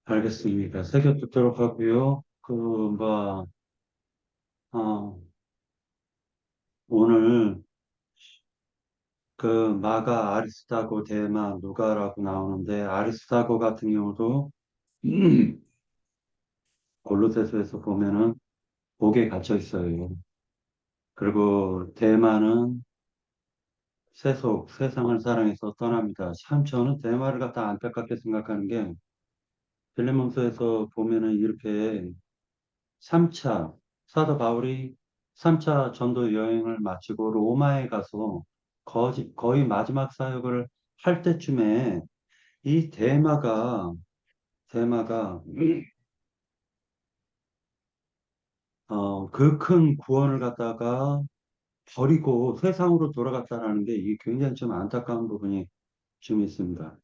알겠습니다. 새겨 듣도록 하고요. 어, 오늘 그 마가, 아리스타고, 데마, 누가라고 나오는데 아리스타고 같은 경우도 골로새서에서 보면은 옥에 갇혀 있어요. 그리고 데마는 세상을 사랑해서 떠납니다. 참 저는 데마를 갖다 안타깝게 생각하는 게 빌레몬서에서 보면은 이렇게 3차 사도 바울이 3차 전도 여행을 마치고 로마에 가서 거의 마지막 사역을 할 때쯤에 이 대마가 그 큰 구원을 갖다가 버리고 세상으로 돌아갔다라는 게 이게 굉장히 좀 안타까운 부분이 좀 있습니다.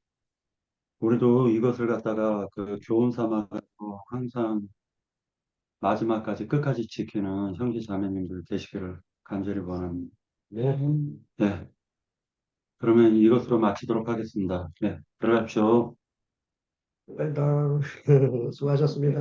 우리도 이것을 갖다가 그 교훈 삼아가지고 항상 마지막까지 끝까지 지키는 형제 자매님들 되시기를 간절히 원합니다. 네. 네. 그러면 이것으로 마치도록 하겠습니다. 네. 들어가십시오. 수고하셨습니다.